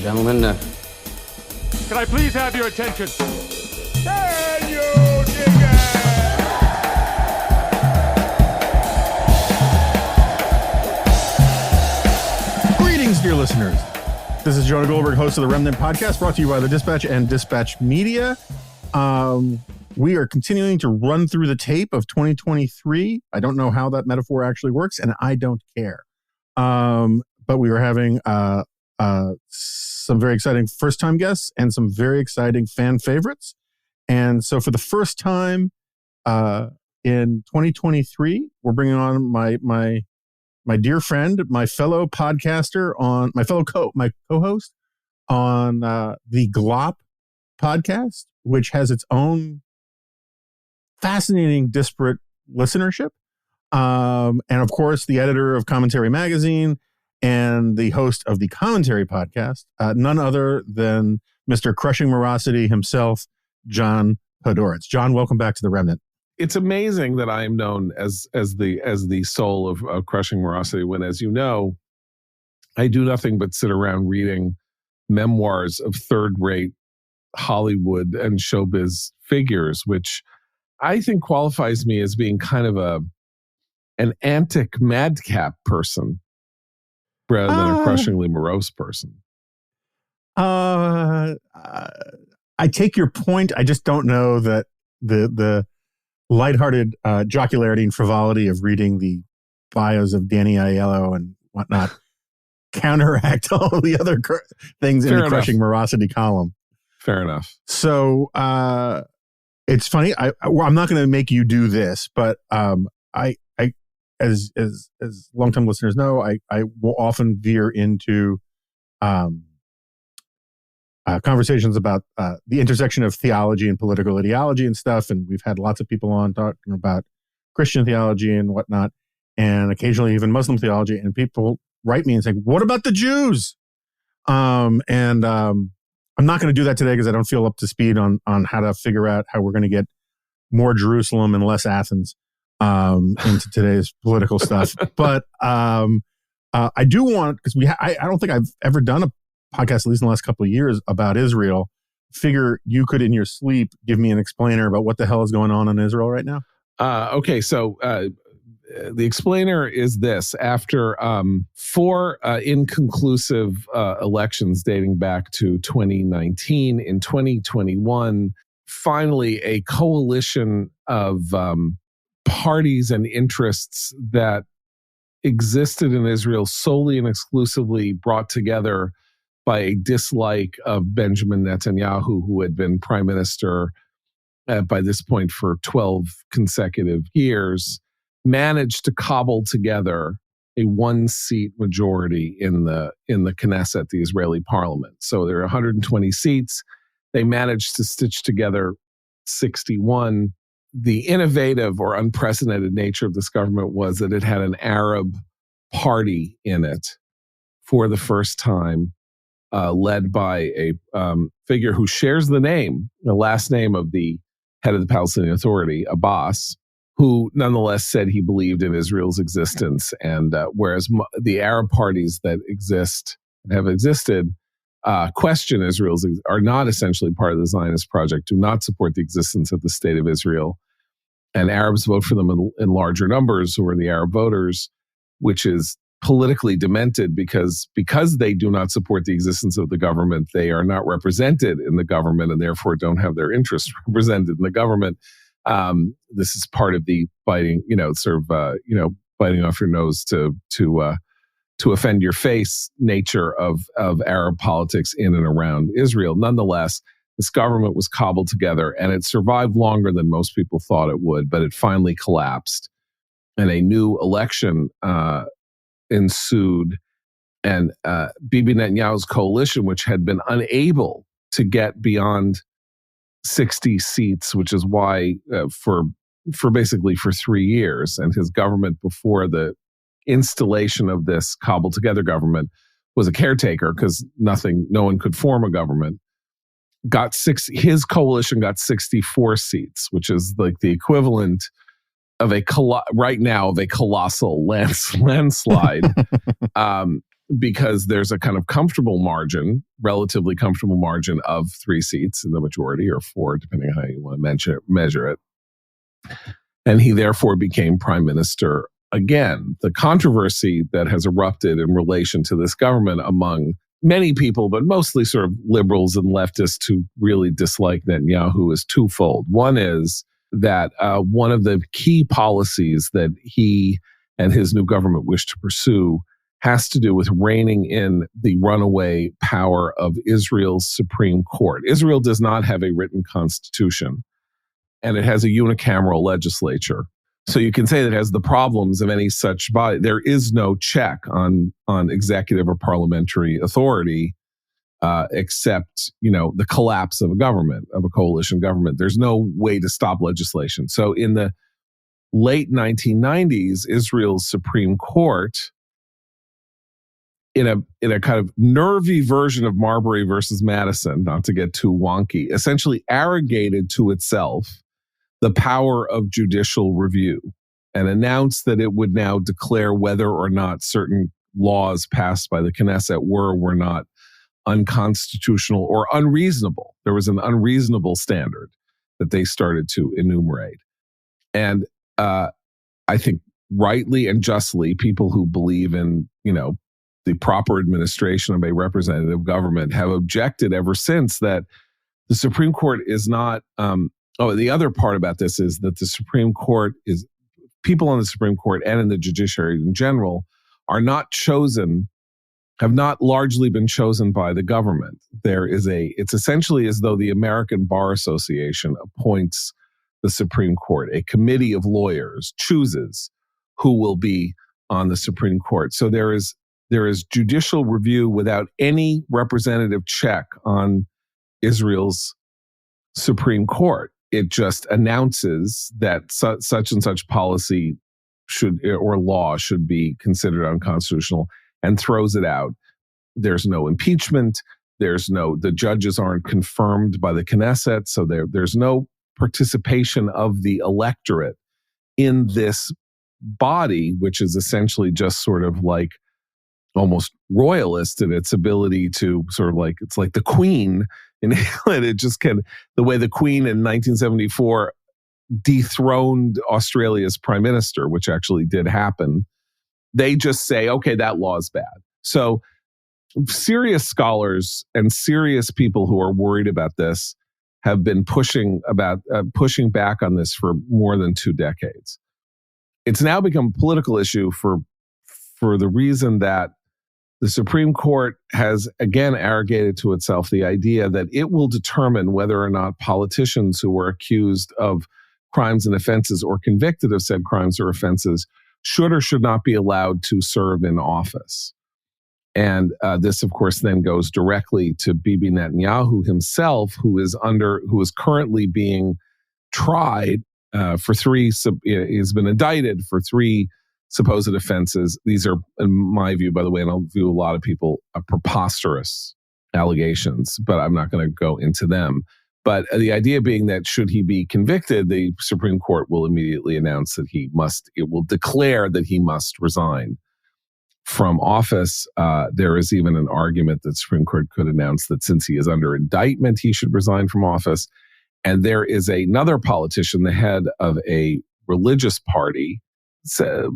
and gentlemen, can I please have your attention? Can you dig it? Greetings, dear listeners. This is Jonah Goldberg, host of the Remnant podcast, brought to you by the Dispatch and Dispatch Media. We are continuing to run through the tape of 2023. I don't know how that metaphor actually works, and I don't care. But we are having some very exciting first-time guests and some very exciting fan favorites. And so for the first time in 2023, we're bringing on my dear friend, my fellow podcaster my co-host on the Glop podcast, which has its own fascinating, disparate listenership. And of course, the editor of Commentary Magazine and the host of the Commentary podcast, none other than Mr. Crushing Morosity himself, John Podhoretz. John, welcome back to the Remnant. It's amazing that I am known as the soul of Crushing Morosity when, as you know, I do nothing but sit around reading memoirs of third-rate Hollywood and showbiz figures, which I think qualifies me as being kind of an antic madcap person rather than a crushingly morose person. I take your point. I just don't know that the lighthearted jocularity and frivolity of reading the bios of Danny Aiello and whatnot counteract all the other things in the Crushing Morosity column. Fair enough. So it's funny. I'm not going to make you do this, but as longtime listeners know, I will often veer into conversations about the intersection of theology and political ideology and stuff. And we've had lots of people on talking about Christian theology and whatnot, and occasionally even Muslim theology. And people write me and say, "What about the Jews?" I'm not going to do that today because I don't feel up to speed on how to figure out how we're going to get more Jerusalem and less Athens into today's political stuff. But I do want, because I don't think I've ever done a podcast, at least in the last couple of years, about Israel. Figure you could, in your sleep, give me an explainer about what the hell is going on in Israel right now. Okay, so the explainer is this. After 4 inconclusive elections dating back to 2019, in 2021, finally a coalition of parties and interests that existed in Israel solely and exclusively brought together by a dislike of Benjamin Netanyahu, who had been prime minister by this point for 12 consecutive years, managed to cobble together a 1-seat majority in the Knesset, the Israeli parliament. So there are 120 seats. They managed to stitch together 61. The innovative or unprecedented nature of this government was that it had an Arab party in it for the first time, led by a figure who shares the last name of the head of the Palestinian Authority, Abbas, who nonetheless said he believed in Israel's existence. And whereas the Arab parties that have existed, question Israel's, are not essentially part of the Zionist project, do not support the existence of the state of Israel. And Arabs vote for them in larger numbers, who are the Arab voters, which is politically demented because they do not support the existence of the government. They are not represented in the government and therefore don't have their interests represented in the government. This is part of the biting, biting off your nose to offend your face nature of Arab politics in and around Israel. Nonetheless, this government was cobbled together and it survived longer than most people thought it would, but it finally collapsed and a new election ensued. And Bibi Netanyahu's coalition, which had been unable to get beyond 60 seats, which is why for 3 years, and his government before the installation of this cobbled together government was a caretaker because no one could form a government. His coalition got 64 seats, which is like the equivalent of right now of a colossal landslide. because there's a kind of relatively comfortable margin of 3 seats in the majority, or 4, depending on how you want to measure it. And he therefore became prime minister again. The controversy that has erupted in relation to this government among many people, but mostly sort of liberals and leftists who really dislike Netanyahu, is twofold. One is that one of the key policies that he and his new government wish to pursue has to do with reining in the runaway power of Israel's Supreme Court. Israel does not have a written constitution, and it has a unicameral legislature. So you can say that it has the problems of any such body. There is no check on executive or parliamentary authority, except, the collapse of a government, of a coalition government. There's no way to stop legislation. So in the late 1990s, Israel's Supreme Court, in a kind of nervy version of Marbury versus Madison, not to get too wonky, essentially arrogated to itself the power of judicial review and announced that it would now declare whether or not certain laws passed by the Knesset were or were not unconstitutional or unreasonable. There was an unreasonable standard that they started to enumerate. And I think rightly and justly, people who believe in, the proper administration of a representative government have objected ever since that the Supreme Court is not. The other part about this is that the Supreme Court is, people on the Supreme Court and in the judiciary in general have not largely been chosen by the government. It's essentially as though the American Bar Association appoints the Supreme Court. A committee of lawyers chooses who will be on the Supreme Court. So there is judicial review without any representative check on Israel's Supreme Court. It just announces that such and such policy or law should be considered unconstitutional and throws it out. There's no impeachment. The judges aren't confirmed by the Knesset. So there's no participation of the electorate in this body, which is essentially just sort of like almost royalist in its ability to sort of like, it's like the Queen in England. It just the way the Queen in 1974 dethroned Australia's prime minister, which actually did happen. They just say, okay, that law is bad. So serious scholars and serious people who are worried about this have been pushing back on this for more than 2 decades. It's now become a political issue for the reason that the Supreme Court has again arrogated to itself the idea that it will determine whether or not politicians who were accused of crimes and offenses or convicted of said crimes or offenses should or should not be allowed to serve in office. And this, of course, then goes directly to Bibi Netanyahu himself, who is currently being tried for 3. He's been indicted for 3 supposed offenses. These are, in my view, by the way, and I'll view a lot of people, preposterous allegations, but I'm not going to go into them. But the idea being that should he be convicted, the Supreme Court will immediately announce that it will declare that he must resign from office. There is even an argument that the Supreme Court could announce that since he is under indictment, he should resign from office. And there is another politician, the head of a religious party, it's a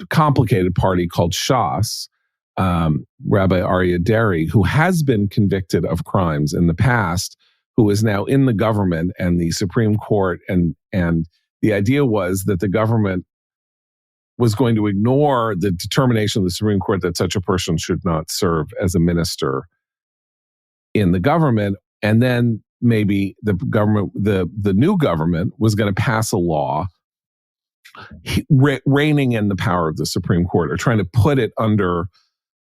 complicated party called Shas, Rabbi Aryeh Deri, who has been convicted of crimes in the past, who is now in the government and the Supreme Court. And the idea was that the government was going to ignore the determination of the Supreme Court that such a person should not serve as a minister in the government. And then maybe the new government was going to pass a law reining in the power of the Supreme Court, or trying to put it under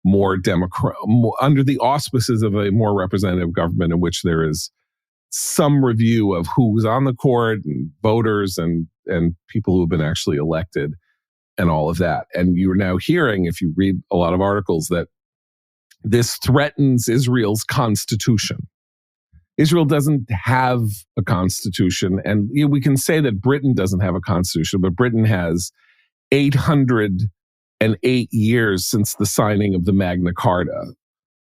under the auspices of a more representative government in which there is some review of who's on the court and voters and people who have been actually elected and all of that. And you're now hearing, if you read a lot of articles, that this threatens Israel's constitution. Israel doesn't have a constitution, and we can say that Britain doesn't have a constitution, but Britain has 800 years since the signing of the Magna Carta.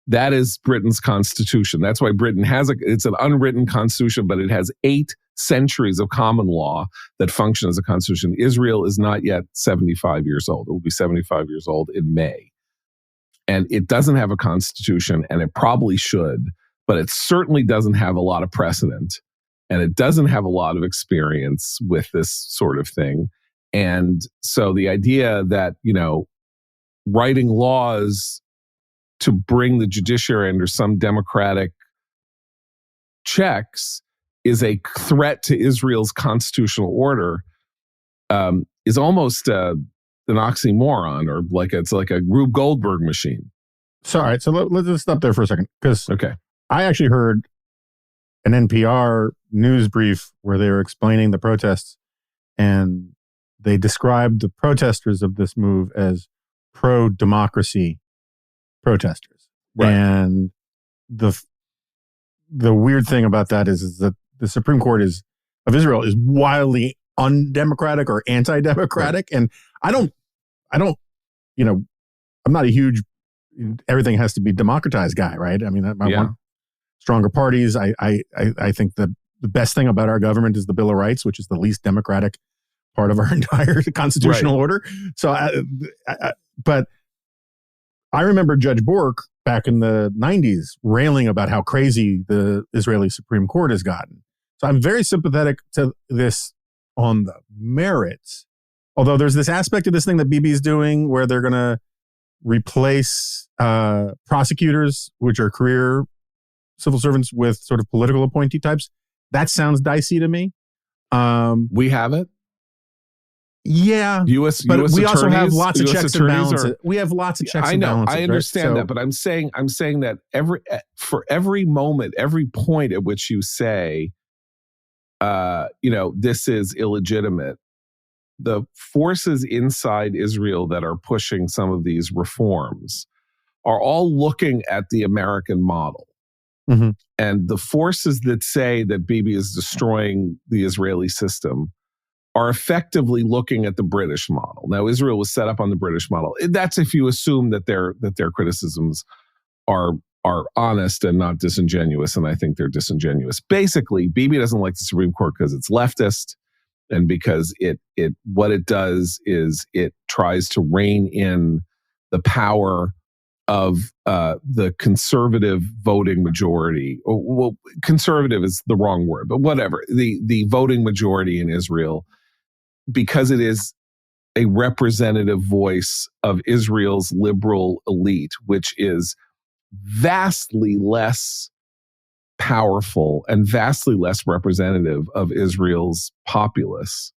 That is Britain's constitution. That's why Britain it's an unwritten constitution, but it has 8 centuries of common law that function as a constitution. Israel is not yet 75 years old. It will be 75 years old in May. And it doesn't have a constitution, and it probably should, but it certainly doesn't have a lot of precedent, and it doesn't have a lot of experience with this sort of thing. And so the idea that, writing laws to bring the judiciary under some democratic checks is a threat to Israel's constitutional order is almost an oxymoron, or it's like a Rube Goldberg machine. So, all right. So let's just stop there for a second, because Okay. I actually heard an NPR news brief where they were explaining the protests, and they described the protesters of this move as pro-democracy protesters. Right. And the weird thing about that is that the Supreme Court of Israel is wildly undemocratic or anti-democratic. Right. And I'm not a huge everything has to be democratized guy, right? I mean, I want stronger parties. I think the best thing about our government is the Bill of Rights, which is the least democratic part of our entire constitutional order. So, but I remember Judge Bork back in the 90s railing about how crazy the Israeli Supreme Court has gotten. So I'm very sympathetic to this on the merits. Although there's this aspect of this thing that Bibi is doing where they're going to replace prosecutors, which are career civil servants, with sort of political appointee types. That sounds dicey to me. We have it. Yeah, but US we also have lots of checks and balances. We have lots of checks and balances. I understand right? that, but I'm saying that every moment, every point at which you say, this is illegitimate, the forces inside Israel that are pushing some of these reforms are all looking at the American model. Mm-hmm. And the forces that say that Bibi is destroying the Israeli system are effectively looking at the British model. Now, Israel was set up on the British model. That's if you assume that their criticisms are honest and not disingenuous, and I think they're disingenuous. Basically, Bibi doesn't like the Supreme Court because it's leftist, and because what it does is it tries to rein in the power of the conservative voting majority. Well, conservative is the wrong word, but whatever. The voting majority in Israel, because it is a representative voice of Israel's liberal elite, which is vastly less powerful and vastly less representative of Israel's populace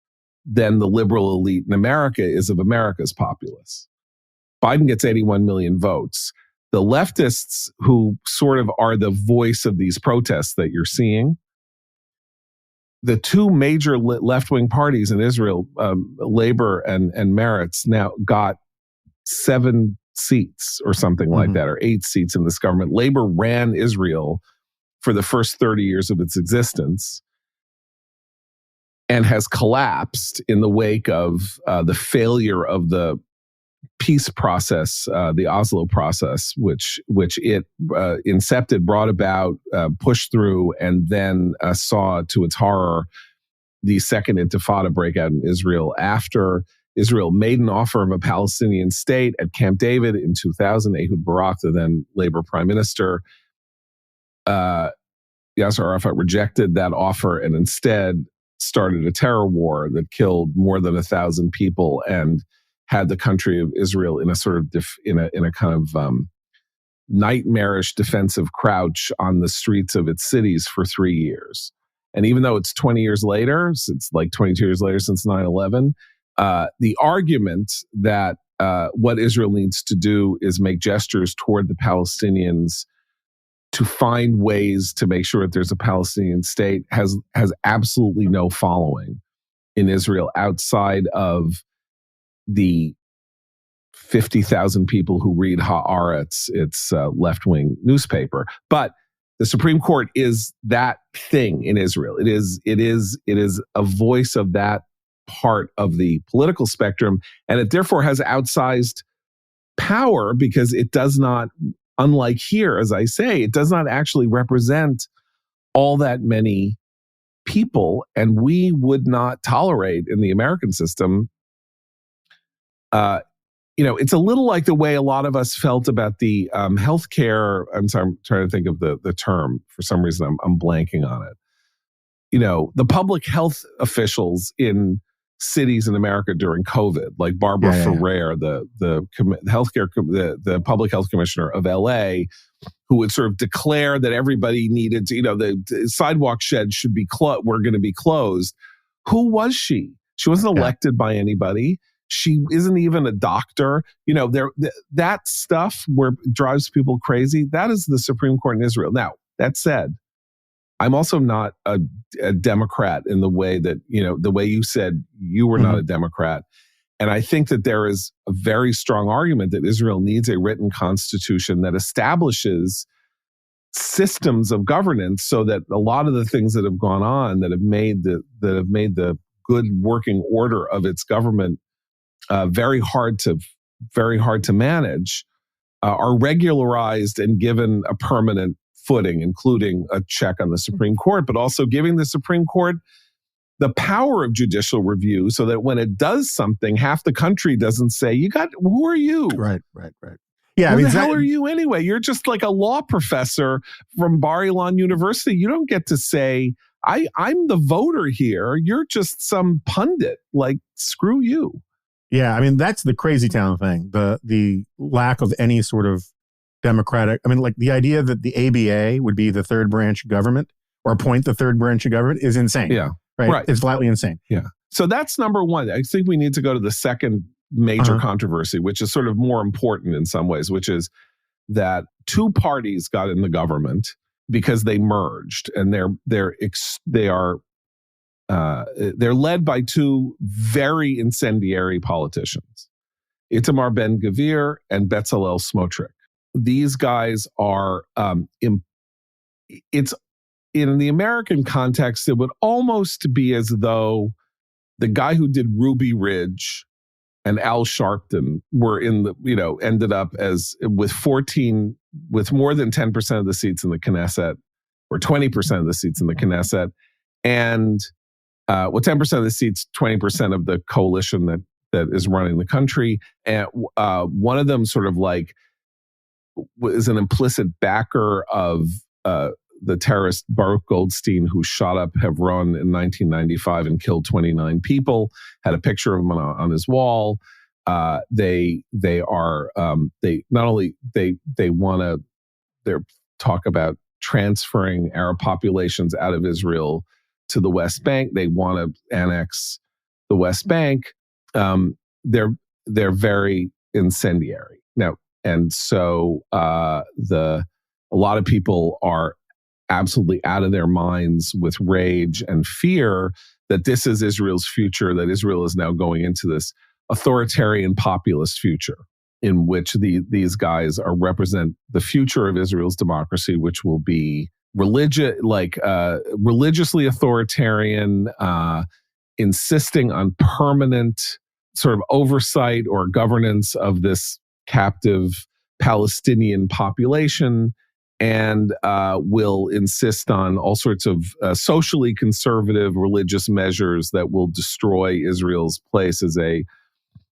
than the liberal elite in America is of America's populace. Biden gets 81 million votes. The leftists, who sort of are the voice of these protests that you're seeing, the two major left-wing parties in Israel, Labor and Meretz, now got 7 seats or something like that, or 8 seats in this government. Labor ran Israel for the first 30 years of its existence and has collapsed in the wake of the failure of the peace process, the Oslo process, which it incepted, brought about, pushed through, and then saw, to its horror, the second intifada break out in Israel after Israel made an offer of a Palestinian state at Camp David in 2000. Ehud Barak, the then Labor prime minister, Yasser Arafat rejected that offer and instead started a terror war that killed more than 1,000 people and had the country of Israel in a sort of in a kind of nightmarish defensive crouch on the streets of its cities for 3 years. And even though it's 20 years later, it's like 22 years later since 9/11, the argument that what Israel needs to do is make gestures toward the Palestinians to find ways to make sure that there's a Palestinian state has absolutely no following in Israel outside of the 50,000 people who read Haaretz, its left-wing newspaper. But the Supreme Court is that thing in Israel. It is a voice of that part of the political spectrum, and it therefore has outsized power because it does not, unlike here, as I say, it does not actually represent all that many people, and we would not tolerate in the American system. It's a little like the way a lot of us felt about the healthcare. I'm sorry, I'm trying to think of the term. For some reason, I'm blanking on it. The public health officials in cities in America during COVID, like Barbara Ferrer, the healthcare, the public health commissioner of LA, who would sort of declare that everybody needed to, the sidewalk sheds should be were going to be closed. Who was she? She wasn't elected by anybody. She isn't even a doctor. That stuff where it drives people crazy, that is the Supreme Court in Israel. Now, that said, I'm also not a Democrat in the way that, the way you said you were not a Democrat. And I think that there is a very strong argument that Israel needs a written constitution that establishes systems of governance so that a lot of the things that have gone on that have made the good working order of its government very hard to manage are regularized and given a permanent footing, including a check on the Supreme Court, but also giving the Supreme Court the power of judicial review so that when it does something, half the country doesn't say, who are you? Right. Yeah, Who the hell are you anyway? You're just like a law professor from Bar Ilan University. You don't get to say, I'm the voter here. You're just some pundit. Like, screw you. Yeah, that's the crazy town thing. The lack of any sort of democratic, like the idea that the ABA would be the third branch of government or appoint the third branch of government is insane. Yeah. Right. It's flatly insane. Yeah. So that's number one. I think we need to go to the second major controversy, which is sort of more important in some ways, which is that two parties got in the government because they merged, and they're led by two very incendiary politicians, Itamar Ben-Gvir and Bezalel Smotrich. These guys are, it's in the American context, it would almost be as though the guy who did Ruby Ridge and Al Sharpton were ended up with more than 10% of the seats in the Knesset, or 20% of the seats in the Knesset, and 10% of the seats, 20% of the coalition that is running the country. And one of them sort of like is an implicit backer of the terrorist Baruch Goldstein, who shot up Hebron in 1995 and killed 29 people, had a picture of him on his wall. They talk about transferring Arab populations out of Israel to the West Bank. They want to annex the West Bank. They're very incendiary now, and so a lot of people are absolutely out of their minds with rage and fear that this is Israel's future, that Israel is now going into this authoritarian populist future in which these guys represent the future of Israel's democracy, which will be religiously authoritarian, insisting on permanent sort of oversight or governance of this captive Palestinian population, and will insist on all sorts of socially conservative religious measures that will destroy Israel's place as a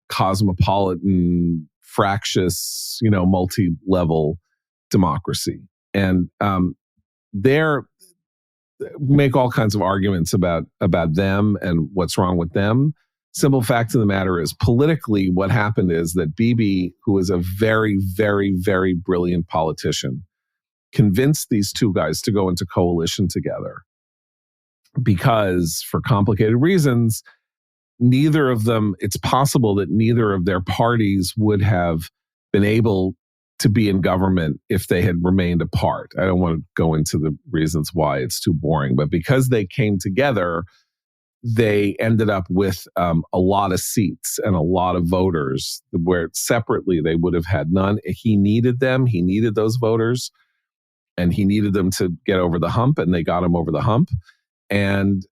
cosmopolitan, fractious, multi-level democracy. And they make all kinds of arguments about them and what's wrong with them. Simple fact of the matter is, politically, what happened is that Bibi, who is a very, very, very brilliant politician, convinced these two guys to go into coalition together because, for complicated reasons, it's possible that neither of their parties would have been able to be in government if they had remained apart. I don't want to go into the reasons why, it's too boring, but because they came together, they ended up with a lot of seats and a lot of voters, where separately they would have had none. He needed them. He needed those voters, and he needed them to get over the hump, and they got him over the hump. And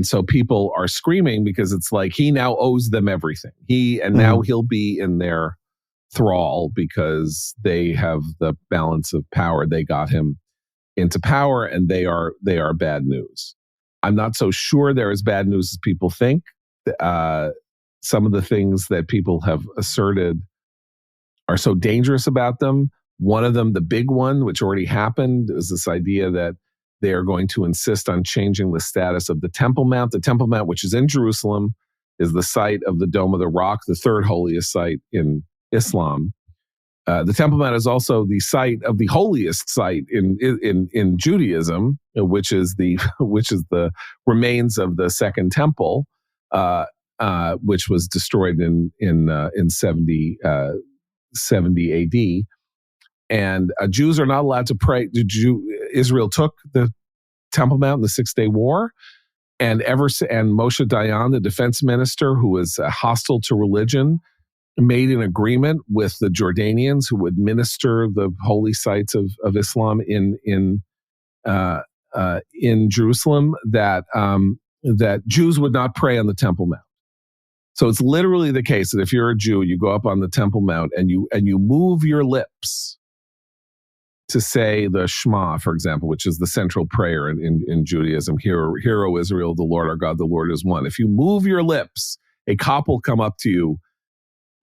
so people are screaming because it's like he now owes them everything. Now he'll be in their thrall because they have the balance of power. They got him into power, and they are bad news. I'm not so sure they're as bad news as people think. Some of the things that people have asserted are so dangerous about them. One of them, the big one, which already happened, is this idea that they are going to insist on changing the status of the Temple Mount. The Temple Mount, which is in Jerusalem, is the site of the Dome of the Rock, the third holiest site in Islam. The Temple Mount is also the site of the holiest site in Judaism, which is the remains of the Second Temple, which was destroyed in 70 AD. And Jews are not allowed to pray. Israel took the Temple Mount in the 6-Day War, and Moshe Dayan, the defense minister, who was hostile to religion, made an agreement with the Jordanians who would minister the holy sites of Islam in Jerusalem that Jews would not pray on the Temple Mount. So it's literally the case that if you're a Jew, you go up on the Temple Mount and you move your lips to say the Shema, for example, which is the central prayer in Judaism. Hear, O Israel, the Lord our God, the Lord is one. If you move your lips, a cop will come up to you.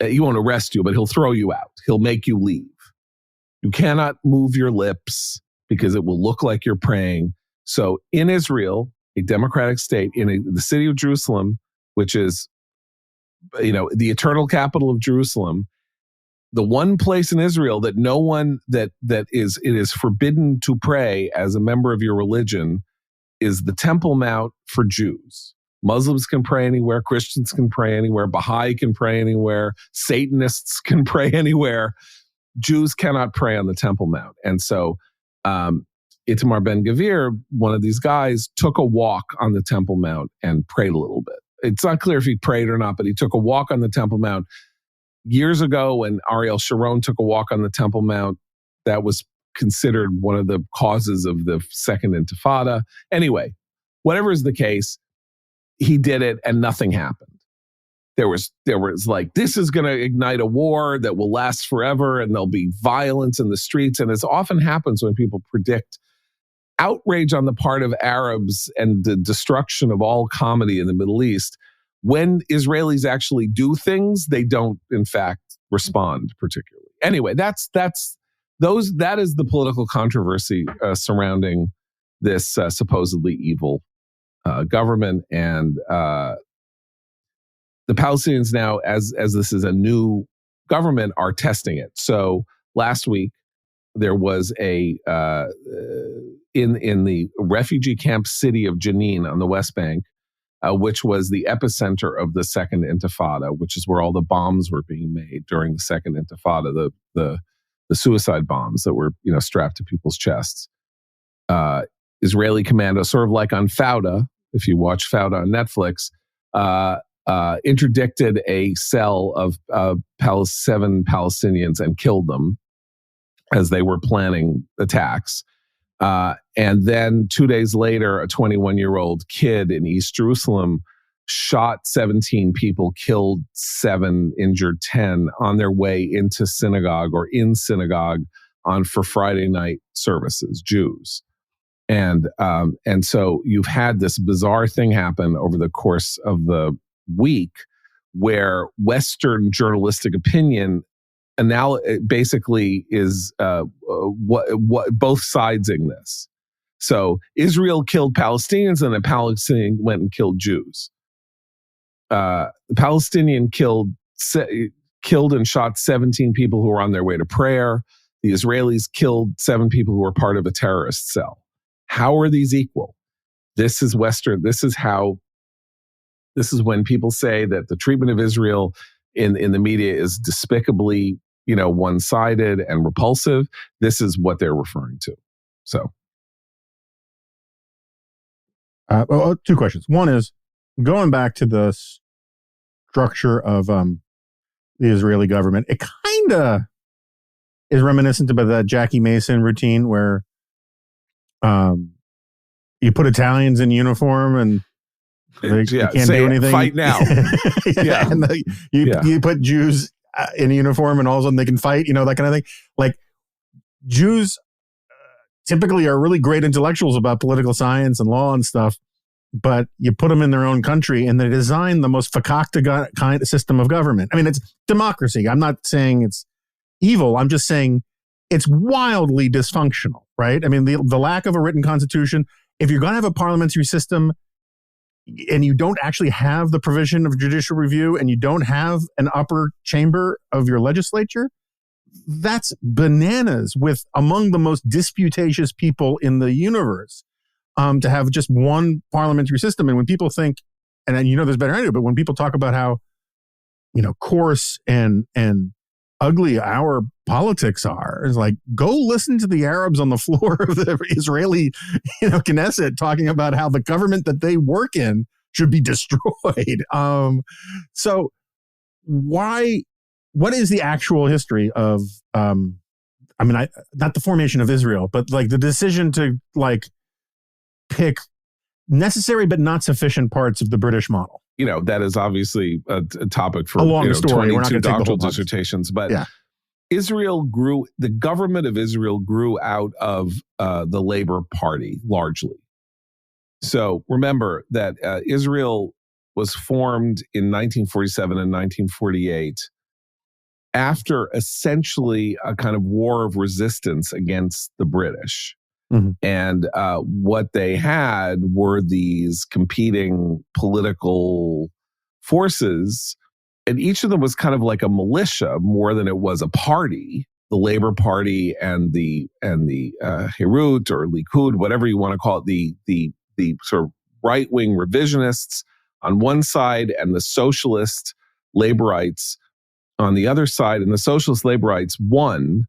He won't arrest you, but he'll throw you out. He'll make you leave. You cannot move your lips because it will look like you're praying. So in Israel, a democratic state, the city of Jerusalem, which is, the eternal capital of Jerusalem, the one place in Israel that no one it is forbidden to pray as a member of your religion is the Temple Mount for Jews. Muslims can pray anywhere, Christians can pray anywhere, Baha'i can pray anywhere, Satanists can pray anywhere. Jews cannot pray on the Temple Mount. And so Itamar Ben-Gvir, one of these guys, took a walk on the Temple Mount and prayed a little bit. It's not clear if he prayed or not, but he took a walk on the Temple Mount. Years ago, when Ariel Sharon took a walk on the Temple Mount, that was considered one of the causes of the Second Intifada. Anyway, whatever is the case, he did it and nothing happened. There was like, this is going to ignite a war that will last forever and there'll be violence in the streets. And as often happens when people predict outrage on the part of Arabs and the destruction of all comedy in the Middle East, when Israelis actually do things, they don't, in fact, respond particularly. Anyway, that is the political controversy surrounding this supposedly evil government, and the Palestinians now, as this is a new government, are testing it. So last week there was in the refugee camp city of Jenin on the West Bank, which was the epicenter of the Second Intifada, which is where all the bombs were being made during the Second Intifada, the suicide bombs that were strapped to people's chests. Israeli commandos, sort of like on Fauda, if you watch Fauda on Netflix, interdicted a cell of 7 Palestinians and killed them as they were planning attacks. And then 2 days later, a 21-year-old kid in East Jerusalem shot 17 people, killed 7, injured 10 on their way into synagogue or in synagogue for Friday night services, Jews. And so you've had this bizarre thing happen over the course of the week where Western journalistic opinion basically is what both sidesing this. So Israel killed Palestinians and the Palestinian went and killed Jews. The Palestinian killed and shot 17 people who were on their way to prayer. The Israelis killed 7 people who were part of a terrorist cell. How are these equal? This is Western. This is when people say that the treatment of Israel in the media is despicably, one-sided and repulsive. This is what they're referring to. So, 2 questions. One is going back to the structure of the Israeli government. It kind of is reminiscent about that Jackie Mason routine where, you put Italians in uniform and they can't do anything. Fight now. And you put Jews in uniform and all of a sudden they can fight, that kind of thing. Like, Jews typically are really great intellectuals about political science and law and stuff, but you put them in their own country and they design the most fakakta kind of system of government. I mean, it's democracy. I'm not saying it's evil. I'm just saying it's wildly dysfunctional, right? I mean, the lack of a written constitution, if you're going to have a parliamentary system and you don't actually have the provision of judicial review and you don't have an upper chamber of your legislature, that's bananas with among the most disputatious people in the universe, to have just one parliamentary system. And when people think, and then this better than I do, but when people talk about how, coarse and ugly our politics are, it's like, go listen to the Arabs on the floor of the Israeli, Knesset talking about how the government that they work in should be destroyed. So what is the actual history of, not the formation of Israel, but like the decision to pick necessary but not sufficient parts of the British model? That is obviously a topic for a long story. 22 doctoral dissertations. But the government of Israel grew out of the Labor Party largely. So remember that Israel was formed in 1947 and 1948 after essentially a kind of war of resistance against the British. Mm-hmm. And what they had were these competing political forces, and each of them was kind of like a militia more than it was a party. The Labor Party and the Herut or Likud, whatever you want to call it, the sort of right-wing revisionists on one side and the socialist laborites on the other side. And the socialist laborites won,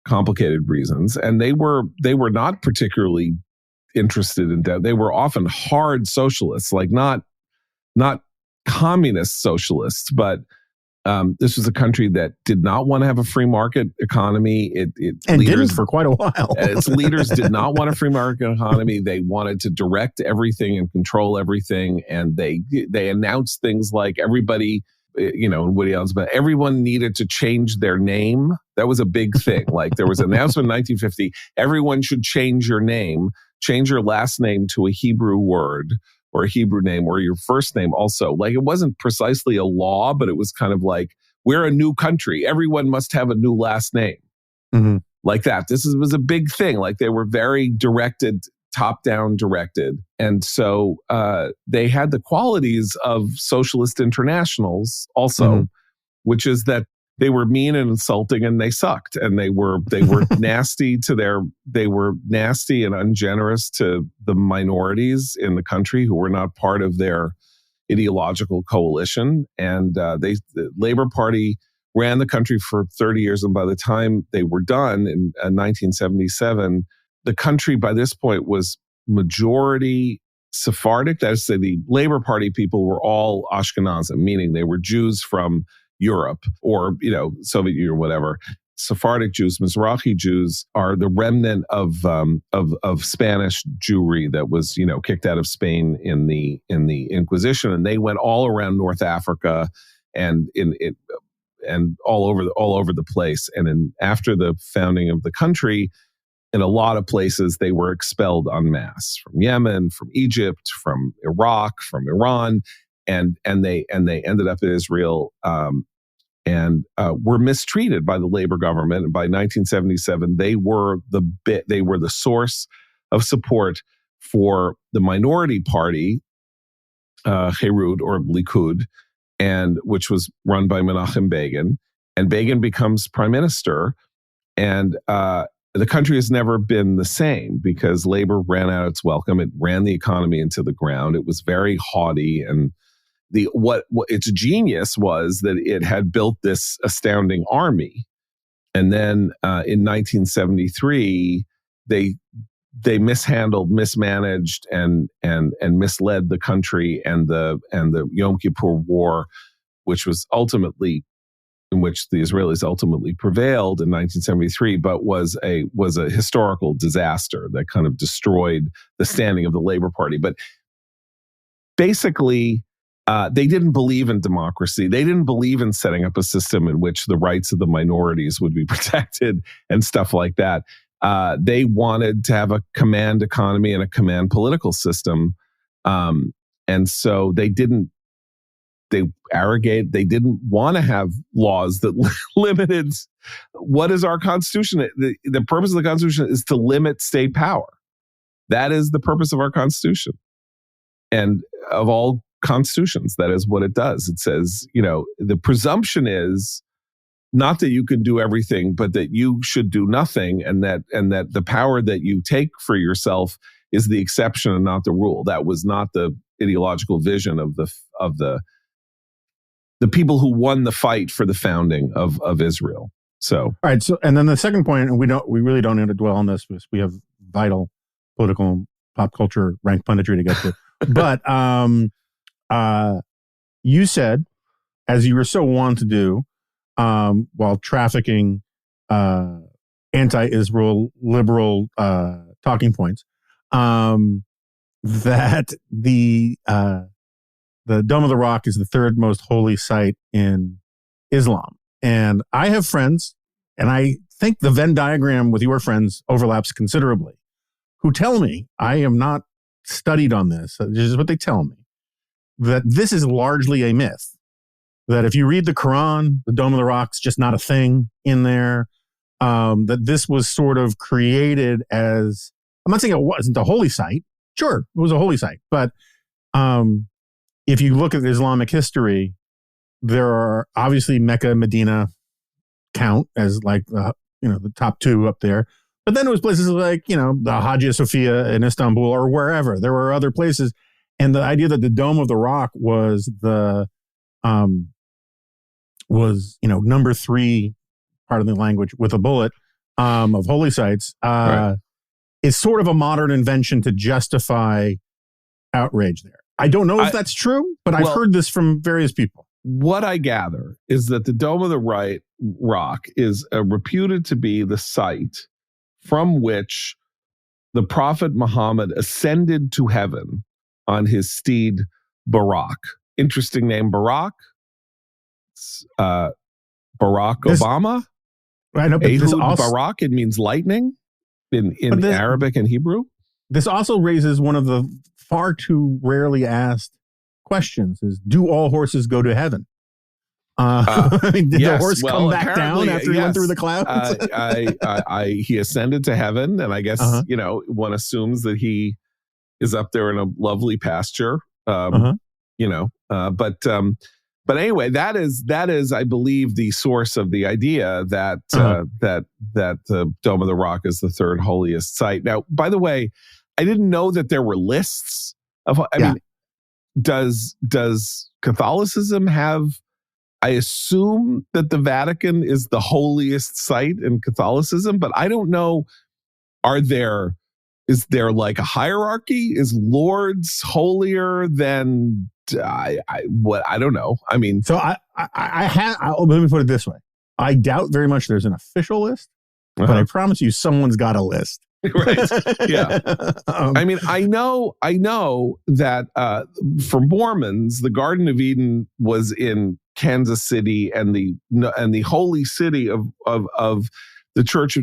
complicated reasons, and they were not particularly interested in that. They were often hard socialists, like not communist socialists, but this was a country that did not want to have a free market economy. It didn't for quite a while. Its leaders did not want a free market economy. They wanted to direct everything and control everything, and they announced things like everybody. And Woody Allen's, but everyone needed to change their name. That was a big thing. Like, there was an announcement in 1950, everyone should change your name, change your last name to a Hebrew word or a Hebrew name, or your first name also. Like, it wasn't precisely a law, but it was kind of like, we're a new country. Everyone must have a new last name. Mm-hmm. Like that. This was a big thing. Like, they were very directed, top-down directed. And so they had the qualities of socialist internationals also, mm-hmm. which is that they were mean and insulting and they sucked. And they were nasty they were nasty and ungenerous to the minorities in the country who were not part of their ideological coalition. And the Labor Party ran the country for 30 years. And by the time they were done in 1977, the country by this point was majority Sephardic. That is to say, the Labor Party people were all Ashkenazim, meaning they were Jews from Europe or, Soviet Union or whatever. Sephardic Jews, Mizrahi Jews are the remnant of Spanish Jewry that was, kicked out of Spain in the Inquisition, and they went all around North Africa and all over the place. And after the founding of the country, in a lot of places, they were expelled en masse from Yemen, from Egypt, from Iraq, from Iran, and they ended up in Israel and were mistreated by the Labor government. And by 1977, they were the source of support for the minority party, Herut or Likud, and which was run by Menachem Begin. And Begin becomes prime minister, and the country has never been the same because Labor ran out its welcome. It ran the economy into the ground. It was very haughty, and what its genius was that it had built this astounding army. And then in 1973, they mishandled, mismanaged, and misled the country, and the Yom Kippur War, which was ultimately in which the Israelis ultimately prevailed in 1973, but was a historical disaster that kind of destroyed the standing of the Labor Party. But basically, they didn't believe in democracy. They didn't believe in setting up a system in which the rights of the minorities would be protected and stuff like that. They wanted to have a command economy and a command political system. And so they didn't want to have laws that limited what is our Constitution. The purpose of the Constitution is to limit state power. That is the purpose of our Constitution. And of all constitutions, that is what it does. It says, the presumption is not that you can do everything, but that you should do nothing, and that the power that you take for yourself is the exception and not the rule. That was not the ideological vision of the people who won the fight for the founding of Israel. So, all right. So, and then the second point, and we really don't need to dwell on this because we have vital political and pop culture rank punditry to get to. But you said, as you were so wont to do, while trafficking anti-Israel liberal talking points, that the Dome of the Rock is the third most holy site in Islam. And I have friends, and I think the Venn diagram with your friends overlaps considerably, who tell me, I am not studied on this, this is what they tell me, that this is largely a myth. That if you read the Quran, the Dome of the Rock's just not a thing in there. That this was sort of created as, I'm not saying it wasn't a holy site. Sure, it was a holy site. But if you look at Islamic history, there are obviously Mecca, Medina count as like the top two up there. But then it was places like, the Hagia Sophia in Istanbul or wherever. There were other places. And the idea that the Dome of the Rock was number 3, pardon the language, with a bullet of holy sites right. is sort of a modern invention to justify outrage there. I don't know if that's true, but I've heard this from various people. What I gather is that the Dome of the Rock is reputed to be the site from which the Prophet Muhammad ascended to heaven on his steed Barak. Interesting name, Barak. Barack Obama. I know, but Ehud Barak. It means lightning in Arabic and Hebrew. This also raises one of the far too rarely asked questions: is do all horses go to heaven? Did the horse come back down after he went through the clouds? He ascended to heaven, and I guess one assumes that he is up there in a lovely pasture. But anyway, that is, I believe, the source of the idea that that the Dome of the Rock is the third holiest site. Now, by the way, I didn't know that there were lists of. I mean, does Catholicism have? I assume that the Vatican is the holiest site in Catholicism, but I don't know. Is there like a hierarchy? Is Lourdes holier than? I don't know. I mean, so let me put it this way. I doubt very much there's an official list, but I promise you someone's got a list. Right. Yeah. I mean, I know that for Mormons, the Garden of Eden was in Kansas City, and the holy city of the church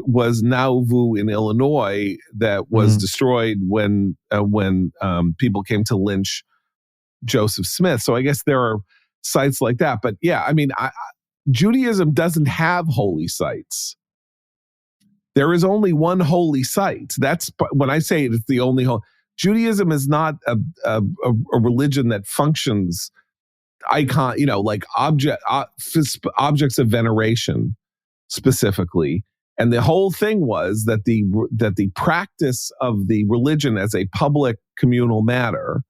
was Nauvoo in Illinois, that was destroyed when people came to lynch Joseph Smith. So I guess there are sites like that. But yeah, I mean, Judaism doesn't have holy sites. There is only one holy site. That's when I say it's the only holy. Judaism is not a religion that functions like objects of veneration specifically. And the whole thing was that the practice of the religion as a public communal matter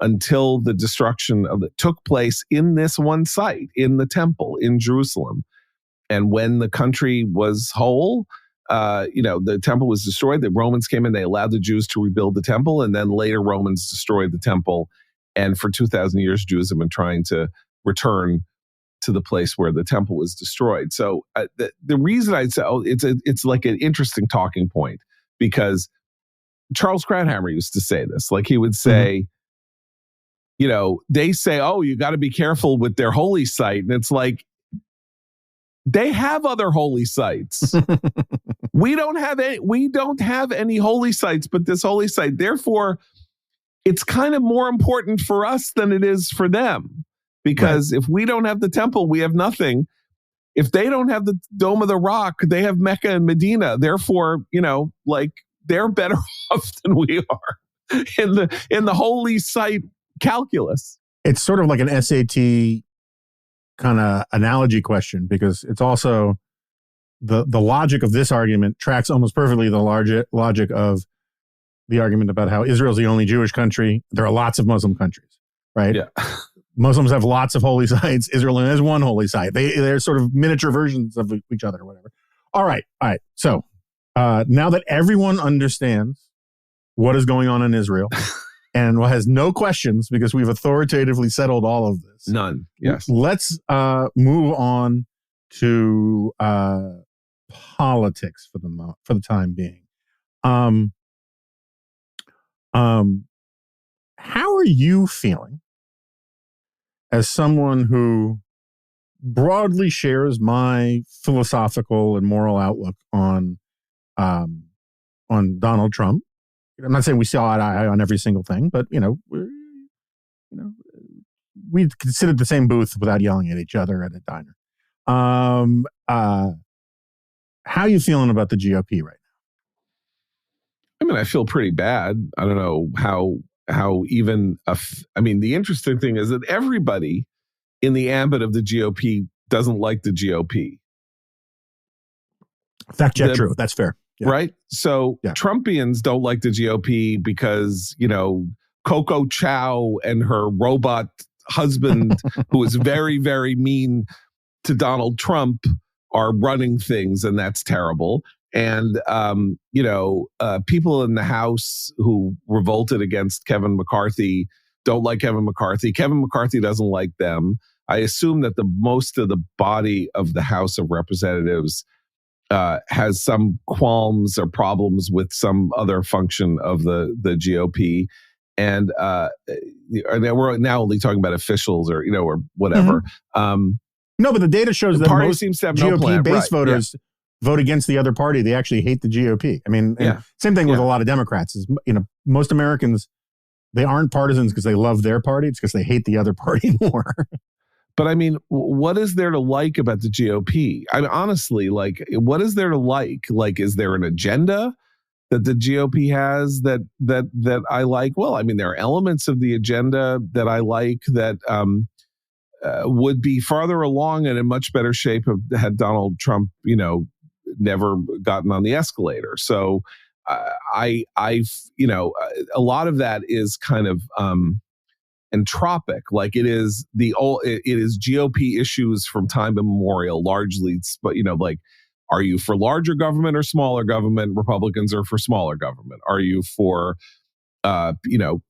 until the destruction of it took place in this one site, in the temple in Jerusalem. And when the country was whole, the temple was destroyed. The Romans came in, they allowed the Jews to rebuild the temple, and then later Romans destroyed the temple. And for 2,000 years, Jews have been trying to return to the place where the temple was destroyed. So the reason I'd say it's like an interesting talking point, because Charles Krauthammer used to say this. Like he would say, they say, oh, you got to be careful with their holy site. And it's like, they have other holy sites. We don't have any holy sites but this holy site. Therefore, it's kind of more important for us than it is for them. Because if we don't have the temple, we have nothing. If they don't have the Dome of the Rock, they have Mecca and Medina. Therefore, they're better off than we are in the holy site calculus. It's sort of like an SAT kind of analogy question, because it's also the logic of this argument tracks almost perfectly the logic of the argument about how Israel's the only Jewish country. There are lots of Muslim countries, right? Yeah. Muslims have lots of holy sites. Israel has one holy site. They're sort of miniature versions of each other or whatever. All right. So now that everyone understands what is going on in Israel and has no questions because we've authoritatively settled all of this. None. Yes. Let's move on to politics for the time being. How are you feeling as someone who broadly shares my philosophical and moral outlook on Donald Trump? I'm not saying we see eye to eye on every single thing, but we could sit at the same booth without yelling at each other at a diner. How are you feeling about the GOP right now? I mean, I feel pretty bad. I don't know how even the interesting thing is that everybody in the ambit of the GOP doesn't like the GOP. Fact check, true. That's fair. Yeah. Right? So Trumpians don't like the GOP because, Coco Chow and her robot husband, who is very, very mean to Donald Trump, are running things, and that's terrible. And, people in the House who revolted against Kevin McCarthy don't like Kevin McCarthy. Kevin McCarthy doesn't like them. I assume that most of the body of the House of Representatives has some qualms or problems with some other function of the GOP. And we're now only talking about officials or whatever. Mm-hmm. No, but the data shows that most seems to have GOP-based voters vote against the other party. They actually hate the GOP. I mean, same thing with a lot of Democrats. Is most Americans, they aren't partisans because they love their party. It's because they hate the other party more. But I mean, what is there to like about the GOP? I mean, honestly, what is there to like? Like, is there an agenda that the GOP has that I like? Well, I mean, there are elements of the agenda that I like that would be farther along and in much better shape had Donald Trump, never gotten on the escalator. So a lot of that is kind of entropic. Like it is GOP issues from time immemorial, largely, but are you for larger government or smaller government? Republicans are for smaller government. Are you for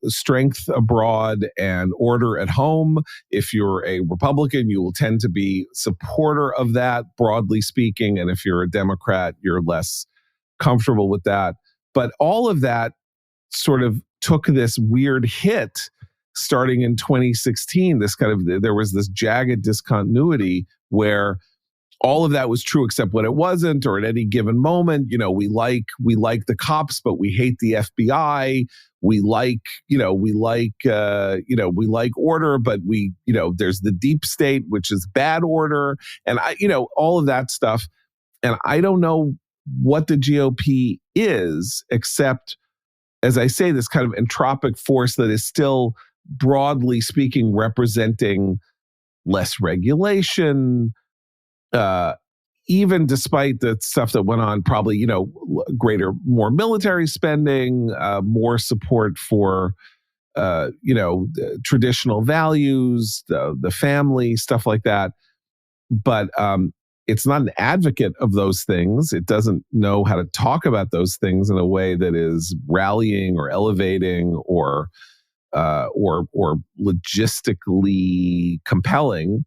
strength abroad and order at home? If you're a Republican, you will tend to be supporter of that, broadly speaking. And if you're a Democrat, you're less comfortable with that. But all of that sort of took this weird hit starting in 2016. There was this jagged discontinuity where all of that was true except when it wasn't, or at any given moment. We like the cops, but we hate the FBI. We like order, but there's the deep state, which is bad order, and all of that stuff. And I don't know what the GOP is, except, as I say, this kind of entropic force that is still, broadly speaking, representing less regulation, even despite the stuff that went on, probably, more military spending, more support for, traditional values, the family, stuff like that. But it's not an advocate of those things. It doesn't know how to talk about those things in a way that is rallying or elevating or logistically compelling.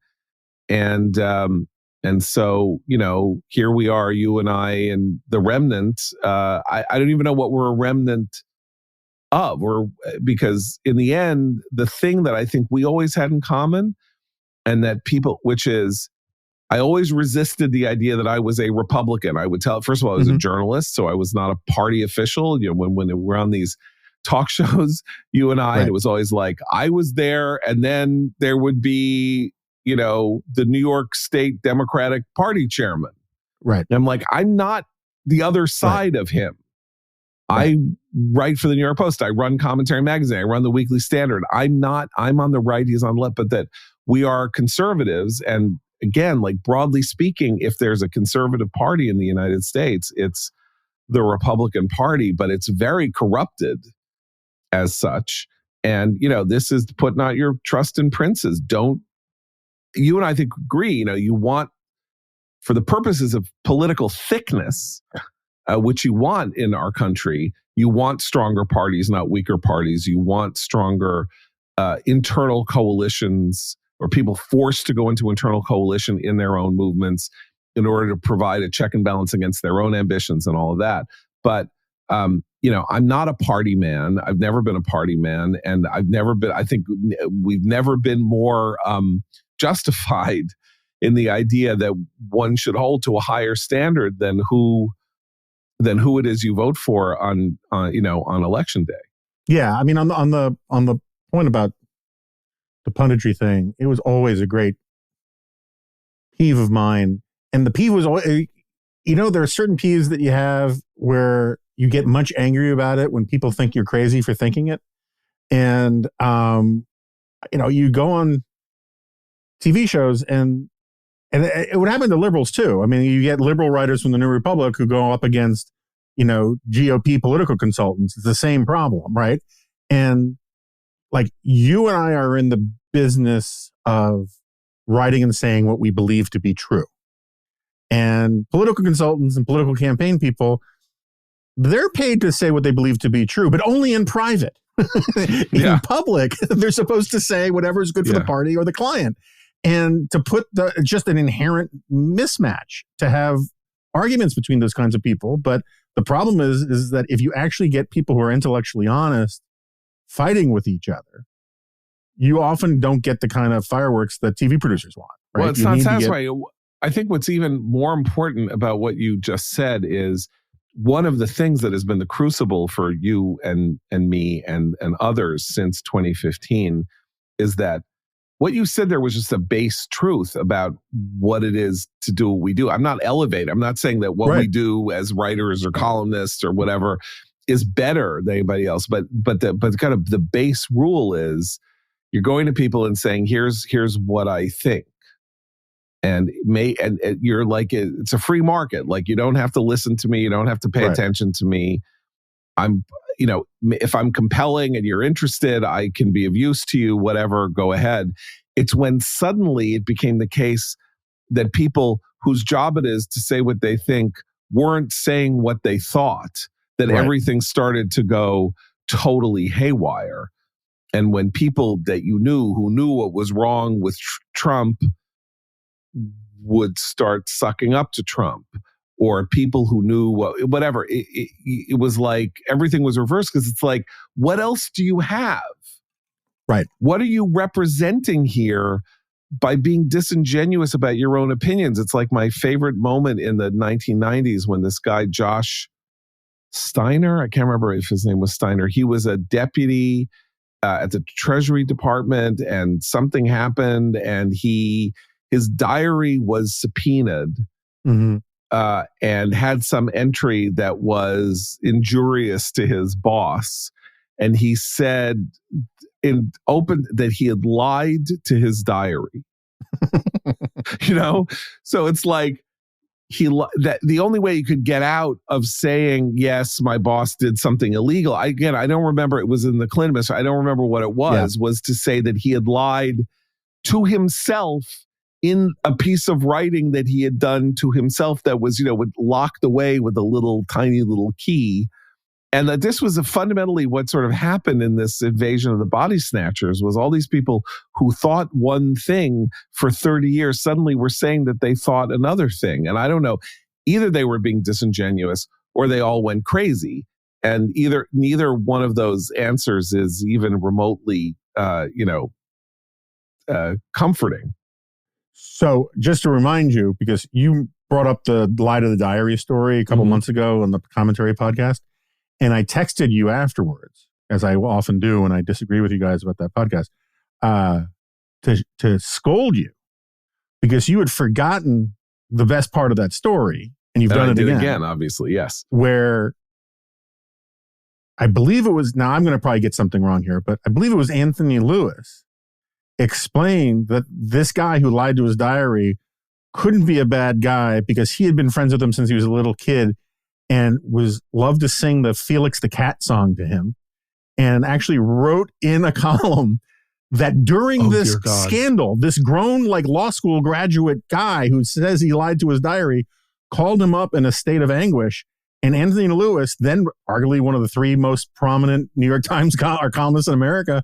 And so, here we are, you and I and the remnant. I don't even know what we're a remnant of, because in the end, the thing that I think we always had in common, and that people, which is, I always resisted the idea that I was a Republican. I would tell, first of all, I was a journalist, so I was not a party official. When we're on these talk shows, you and I, and it was always like, I was there, and then there would be, the New York State Democratic Party chairman. Right. And I'm like, I'm not the other side of him. I write for the New York Post. I run Commentary Magazine. I run the Weekly Standard. I'm on the right, he's on the left, but that we are conservatives. And again, like broadly speaking, if there's a conservative party in the United States, it's the Republican Party, but it's very corrupted as such. And, this is put not your trust in princes. You and I think agree, you want, for the purposes of political thickness, which you want in our country, you want stronger parties, not weaker parties. You want stronger internal coalitions, or people forced to go into internal coalition in their own movements in order to provide a check and balance against their own ambitions and all of that. But, I'm not a party man. I've never been a party man. And I think we've never been more justified in the idea that one should hold to a higher standard than who it is you vote for on election day. Yeah, I mean, on the point about the punditry thing, it was always a great peeve of mine, and the peeve was always, there are certain peeves that you have where you get much angry about it when people think you're crazy for thinking it, and you go on TV shows and it would happen to liberals too. I mean, you get liberal writers from the New Republic who go up against, GOP political consultants. It's the same problem, right? And like, you and I are in the business of writing and saying what we believe to be true. And political consultants and political campaign people, they're paid to say what they believe to be true, but only in private. In public, they're supposed to say whatever is good for the party or the client. And to put just an inherent mismatch to have arguments between those kinds of people. But the problem is that if you actually get people who are intellectually honest fighting with each other, you often don't get the kind of fireworks that TV producers want. Right? Well, it's not satisfying. I think what's even more important about what you just said is one of the things that has been the crucible for you and me and others since 2015 is that what you said there was just a base truth about what it is to do what we do. I'm not elevating. I'm not saying that what we do as writers or columnists or whatever is better than anybody else. But kind of the base rule is you're going to people and saying, here's what I think. And you're like, it's a free market. Like, you don't have to listen to me. You don't have to pay attention to me. If I'm compelling and you're interested, I can be of use to you, whatever, go ahead. It's when suddenly it became the case that people whose job it is to say what they think weren't saying what they thought, that everything started to go totally haywire. And when people that you knew who knew what was wrong with Trump would start sucking up to Trump, or people who knew whatever, it was like everything was reversed, because it's like, what else do you have? Right. What are you representing here by being disingenuous about your own opinions? It's like my favorite moment in the 1990s when this guy, Josh Steiner, I can't remember if his name was Steiner, he was a deputy at the Treasury Department, and something happened, and his diary was subpoenaed. Mm-hmm. And had some entry that was injurious to his boss. And he said in open that he had lied to his diary. So it's like that the only way you could get out of saying, yes, my boss did something illegal. I don't remember, it was in the Clinton administration, I don't remember what it was to say that he had lied to himself in a piece of writing that he had done to himself that was, locked away with a tiny little key. And that this was fundamentally what sort of happened in this invasion of the body snatchers was all these people who thought one thing for 30 years suddenly were saying that they thought another thing. And I don't know, either they were being disingenuous or they all went crazy. And neither one of those answers is even remotely, comforting. So just to remind you, because you brought up the lie to the diary story a couple months ago on the commentary podcast, and I texted you afterwards, as I often do when I disagree with you guys about that podcast, to scold you because you had forgotten the best part of that story, and you've done it again. Obviously, yes. Where I believe it was, now I'm going to probably get something wrong here, but I believe it was Anthony Lewis explained that this guy who lied to his diary couldn't be a bad guy because he had been friends with him since he was a little kid and loved to sing the Felix the Cat song to him, and actually wrote in a column that during this scandal, this grown law school graduate guy who says he lied to his diary called him up in a state of anguish. And Anthony Lewis, then arguably one of the three most prominent New York Times columnists in America,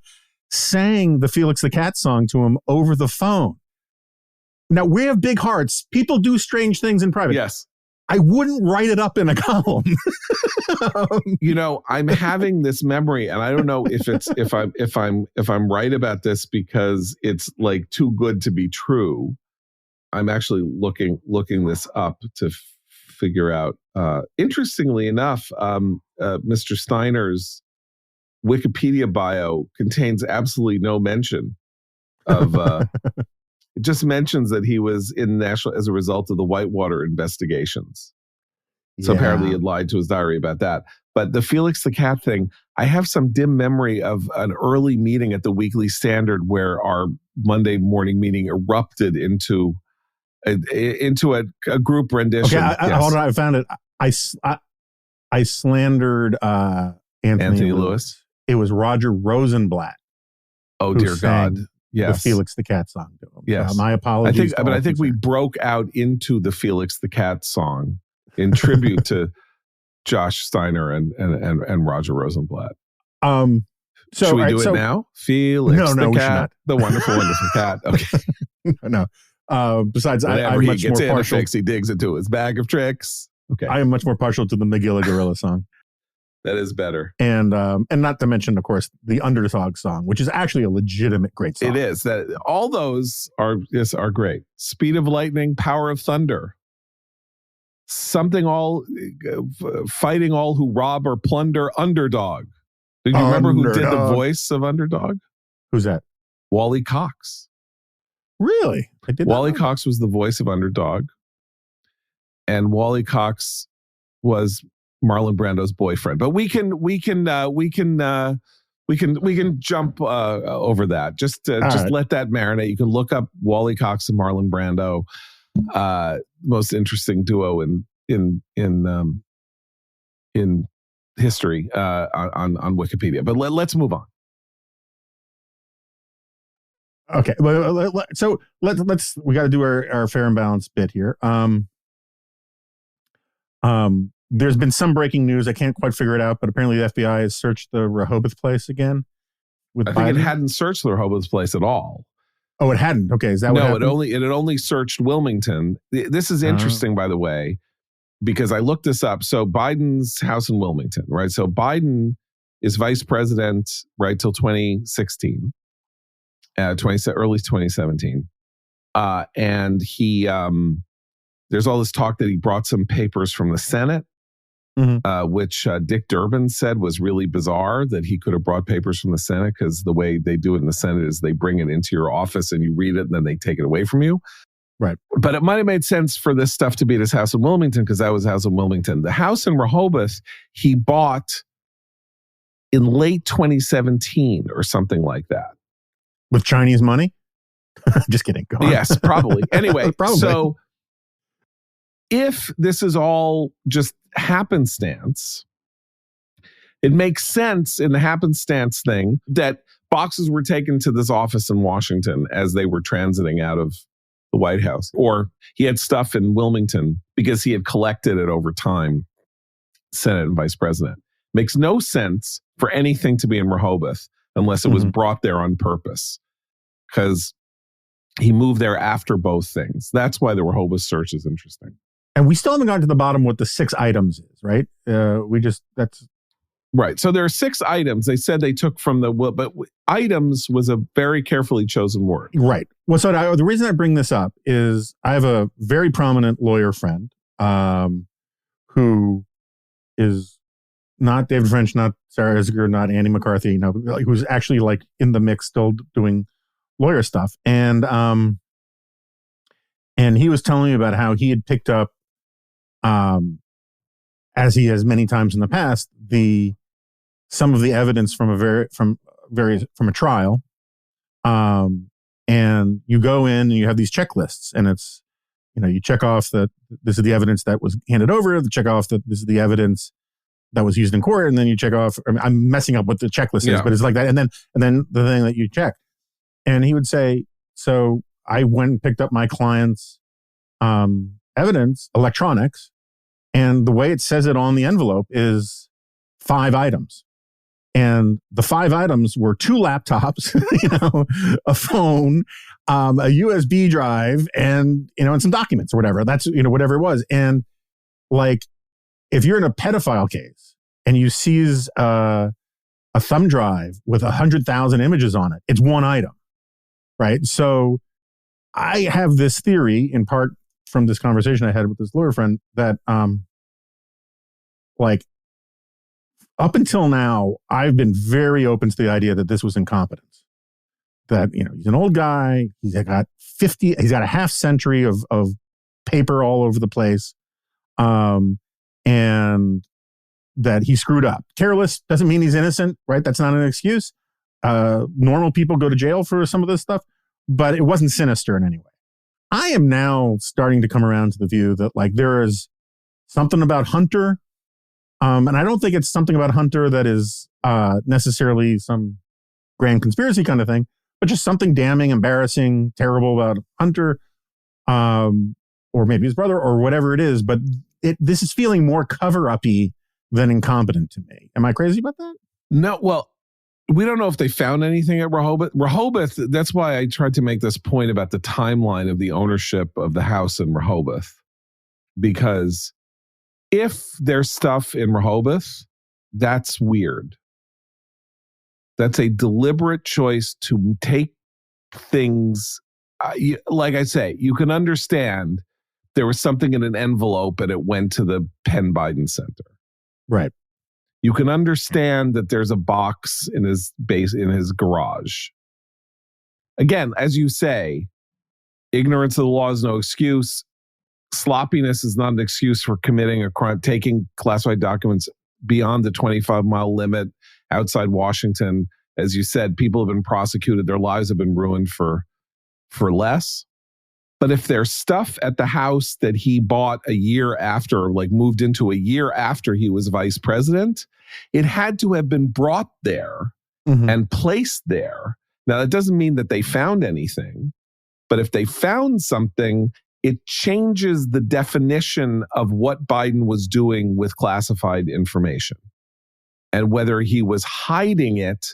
sang the Felix the Cat song to him over the phone. Now, we have big hearts. People do strange things in private. Yes. I wouldn't write it up in a column. I'm having this memory, and I don't know if I'm right about this because it's too good to be true. I'm actually looking this up to figure out. Interestingly enough, Mr. Steiner's Wikipedia bio contains absolutely no mention of. It just mentions that he was in national as a result of the Whitewater investigations. So apparently he had lied to his diary about that. But the Felix the Cat thing, I have some dim memory of an early meeting at the Weekly Standard where our Monday morning meeting erupted into a group rendition. Okay, hold on, I found it. I slandered Anthony Lewis. It was Roger Rosenblatt. Oh dear God. Yes. The Felix the Cat song to him. Yes. My apologies. I think we broke out into the Felix the Cat song in tribute to Josh Steiner and Roger Rosenblatt. So should we do it now? Felix the Cat, the wonderful, wonderful cat. Okay. No. Besides, whenever I'm much he gets more partial. he digs into his bag of tricks. Okay. I am much more partial to the McGilla Gorilla song. That is better. And not to mention, of course, the Underdog song, which is actually a legitimate great song. It is. That all those are great. Speed of Lightning, Power of Thunder. Something all fighting all who rob or plunder, Underdog. Do you remember who did the voice of Underdog? Who's that? Wally Cox. Really? Wally Cox was the voice of Underdog. And Wally Cox was Marlon Brando's boyfriend, but we can jump over that. Just let that marinate. You can look up Wally Cox and Marlon Brando, most interesting duo in history on Wikipedia. But let's move on. Okay, so let's we got to do our fair and balanced bit here. There's been some breaking news. I can't quite figure it out, but apparently the FBI has searched the Rehoboth place again. I think it hadn't searched the Rehoboth place at all. Oh, it hadn't. Okay, is that what happened? No, it had only searched Wilmington. This is interesting, by the way, because I looked this up. So Biden's house in Wilmington, right? So Biden is vice president right till 2016, early 2017, and he there's all this talk that he brought some papers from the Senate. Which Dick Durbin said was really bizarre that he could have brought papers from the Senate because the way they do it in the Senate is they bring it into your office and you read it and then they take it away from you. Right. But it might have made sense for this stuff to be at his house in Wilmington because that was house in Wilmington. The house in Rehoboth he bought in late 2017 or something like that. With Chinese money? Just kidding. Go on. Yes, probably. Anyway, probably. So if this is all just happenstance, it makes sense in the happenstance thing that boxes were taken to this office in Washington as they were transiting out of the White House. Or he had stuff in Wilmington because he had collected it over time, Senate and vice president. Makes no sense for anything to be in Rehoboth unless it was brought there on purpose, because he moved there after both things. That's why the Rehoboth search is interesting. And we still haven't gotten to the bottom what the 6 items is, right? That's right. So there are 6 items. They said they took from but items was a very carefully chosen word. Right. Well, so the reason I bring this up is I have a very prominent lawyer friend who is not David French, not Sarah Isger, not Andy McCarthy, who's actually like in the mix, still doing lawyer stuff. And he was telling me about how he had picked up, as he has many times in the past, some of the evidence from a trial. And you go in and you have these checklists, and it's, you check off that this is the evidence that was handed over, check off that this is the evidence that was used in court, and then you check off. I'm messing up what the checklist is, but it's like that. And then the thing that you check. And he would say, so I went and picked up my client's evidence, electronics, and the way it says it on the envelope is 5 items. And the 5 items were 2 laptops, a phone, a USB drive, and some documents or whatever. That's, whatever it was. And like, if you're in a pedophile case and you seize a thumb drive with 100,000 images on it, it's 1 item, right? So I have this theory, in part from this conversation I had with this lawyer friend, that up until now, I've been very open to the idea that this was incompetence. That, he's an old guy. He's got a half century of paper all over the place. And that he screwed up. Careless doesn't mean he's innocent, right? That's not an excuse. Normal people go to jail for some of this stuff, but it wasn't sinister in any way. I am now starting to come around to the view that there is something about Hunter. And I don't think it's something about Hunter that is necessarily some grand conspiracy kind of thing, but just something damning, embarrassing, terrible about Hunter, or maybe his brother, or whatever it is. But this is feeling more cover-uppy than incompetent to me. Am I crazy about that? No, well, we don't know if they found anything at Rehoboth. Rehoboth, that's why I tried to make this point about the timeline of the ownership of the house in Rehoboth. Because if there's stuff in Rehoboth, that's weird. That's a deliberate choice to take things. Like I say, you can understand there was something in an envelope and it went to the Penn Biden Center. Right. You can understand that there's a box in his garage. Again, as you say, ignorance of the law is no excuse. Sloppiness is not an excuse for committing a crime, taking classified documents beyond the 25-mile limit outside Washington. As you said, people have been prosecuted. Their lives have been ruined for less. But if there's stuff at the house that he bought a year after, moved into a year after he was vice president, it had to have been brought there and placed there. Now, that doesn't mean that they found anything, but if they found something, it changes the definition of what Biden was doing with classified information and whether he was hiding it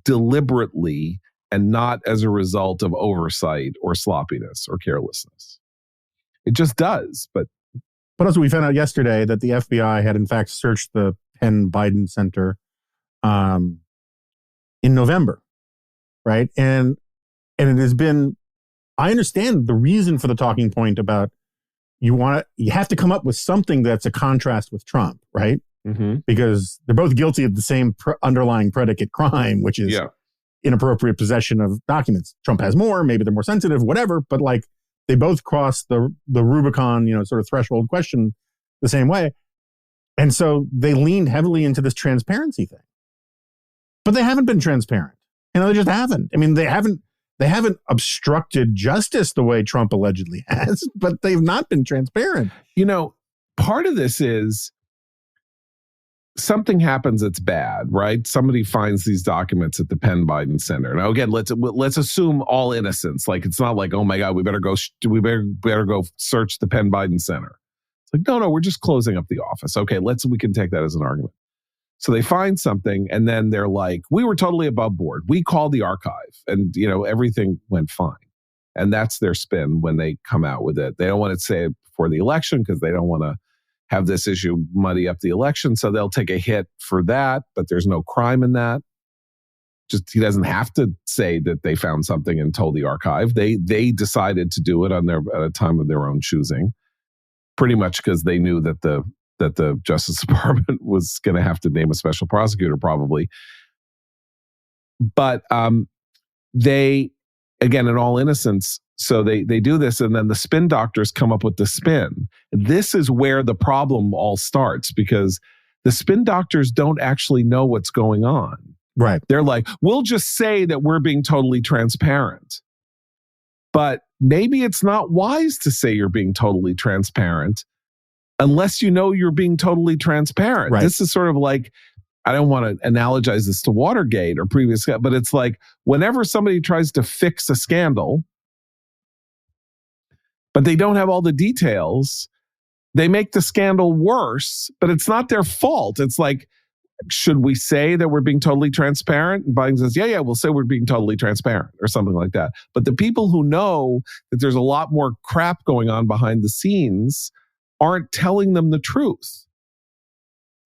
deliberately and not as a result of oversight or sloppiness or carelessness. It just does. But also, we found out yesterday that the FBI had in fact searched the Penn Biden Center in November, right? And it has been, I understand the reason for the talking point about you have to come up with something that's a contrast with Trump, right? Because they're both guilty of the same underlying predicate crime, which is inappropriate possession of documents. Trump has more, maybe they're more sensitive, whatever, but they both cross the Rubicon, sort of threshold question the same way. And so they leaned heavily into this transparency thing. But they haven't been transparent. They just haven't. I mean, they haven't obstructed justice the way Trump allegedly has, but they've not been transparent. Part of this is something happens that's bad, right? Somebody finds these documents at the Penn Biden Center. Now, again, let's assume all innocence. It's not like, oh my God, we better go search the Penn Biden Center. It's no, we're just closing up the office. Okay, we can take that as an argument. So they find something and then they're like, we were totally above board. We called the archive and, everything went fine. And that's their spin when they come out with it. They don't want to say it before the election because they don't want to have this issue muddy up the election. So they'll take a hit for that, but there's no crime in that. Just he doesn't have to say that they found something and told the archive. They decided to do it at a time of their own choosing, pretty much because they knew that the Justice Department was going to have to name a special prosecutor probably. But they, again, in all innocence, so they do this, and then the spin doctors come up with the spin. This is where the problem all starts, because the spin doctors don't actually know what's going on. Right. They're like, we'll just say that we're being totally transparent. But maybe it's not wise to say you're being totally transparent unless you know you're being totally transparent. Right. This is sort of like, I don't want to analogize this to Watergate or previous, but it's like whenever somebody tries to fix a scandal, but they don't have all the details, they make the scandal worse, but it's not their fault. It's like, should we say that we're being totally transparent? And Biden says, yeah, we'll say we're being totally transparent or something like that. But the people who know that there's a lot more crap going on behind the scenes aren't telling them the truth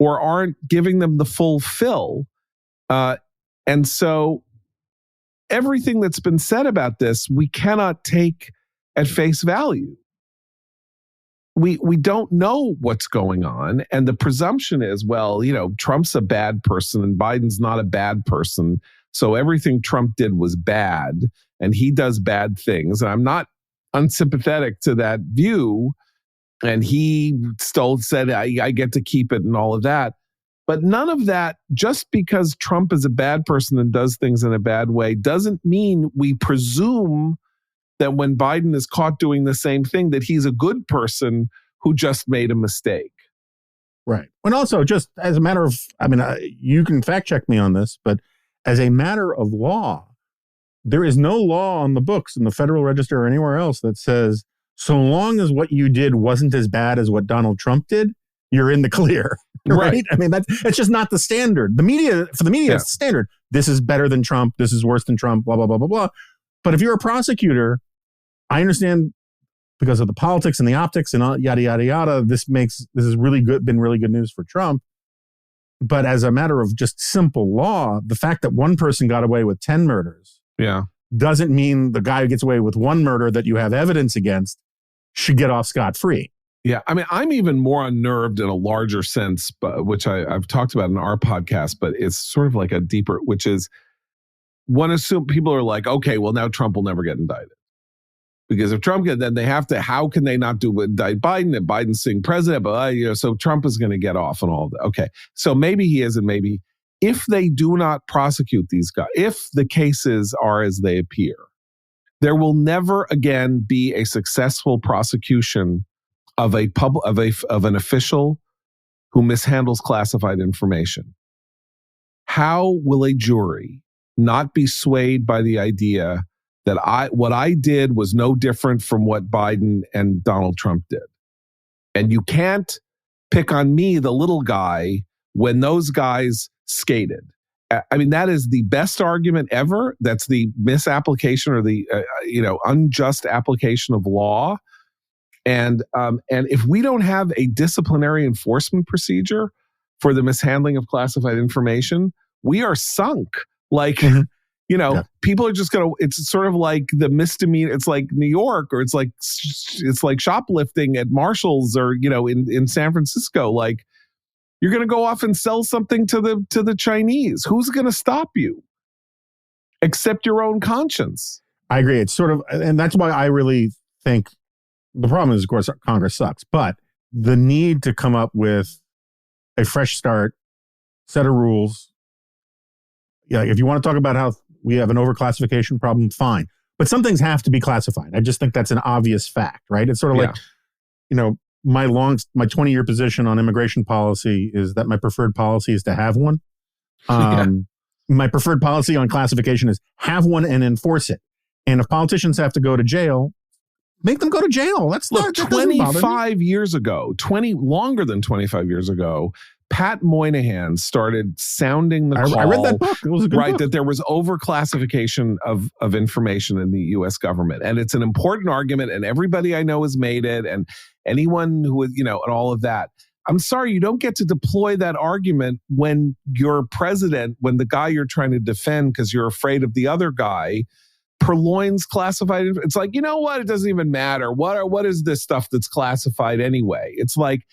or aren't giving them the full fill. And so everything that's been said about this, we cannot take at face value. We don't know what's going on. And the presumption is, well, Trump's a bad person and Biden's not a bad person. So everything Trump did was bad and he does bad things. And I'm not unsympathetic to that view. And he still said, I get to keep it and all of that. But none of that, just because Trump is a bad person and does things in a bad way, doesn't mean we presume that when Biden is caught doing the same thing, that he's a good person who just made a mistake. Right. And also, just as a matter of, you can fact check me on this, but as a matter of law, there is no law on the books in the Federal Register or anywhere else that says, so long as what you did wasn't as bad as what Donald Trump did, you're in the clear. Right? It's just not the standard. For the media, it's the standard. This is better than Trump. This is worse than Trump, blah, blah, blah, blah, blah. But if you're a prosecutor, I understand because of the politics and the optics and all, yada, yada, yada, this is really good, been really good news for Trump. But as a matter of just simple law, the fact that one person got away with 10 murders doesn't mean the guy who gets away with one murder that you have evidence against should get off scot-free. Yeah, I'm even more unnerved in a larger sense, which I've talked about in our podcast, but it's sort of like a deeper, which is, people are like, okay, well, now Trump will never get indicted. Because if Trump gets, then they have to, how can they not indict Biden if Biden's sitting president? But, so Trump is going to get off and all of that. Okay, so maybe he is, and maybe if they do not prosecute these guys, if the cases are as they appear, there will never again be a successful prosecution of an official who mishandles classified information. How will a jury not be swayed by the idea that what I did was no different from what Biden and Donald Trump did? And you can't pick on me, the little guy, when those guys skated. That is the best argument ever. That's the misapplication or the unjust application of law. And if we don't have a disciplinary enforcement procedure for the mishandling of classified information, we are sunk. People are just going to, it's sort of like the misdemeanor. It's like New York, or it's like shoplifting at Marshall's or, in San Francisco. Like, you're going to go off and sell something to the Chinese. Who's going to stop you? Except your own conscience. I agree. It's sort of, and that's why I really think the problem is, of course, Congress sucks, but the need to come up with a fresh start, set of rules. Yeah, if you want to talk about how we have an overclassification problem, fine. But some things have to be classified. I just think that's an obvious fact, right? It's sort of like, my 20-year position on immigration policy is that my preferred policy is to have one. My preferred policy on classification is have one and enforce it. And if politicians have to go to jail, make them go to jail. Look, 25 years ago, longer than 25 years ago, Pat Moynihan started sounding the call. I read that book. It was a good book. That there was overclassification of information in the U.S. government. And it's an important argument, and everybody I know has made it, and anyone who is, and all of that. I'm sorry, you don't get to deploy that argument when your president, when the guy you're trying to defend because you're afraid of the other guy, purloins classified. It's like, you know what? It doesn't even matter. What is this stuff that's classified anyway? It's like,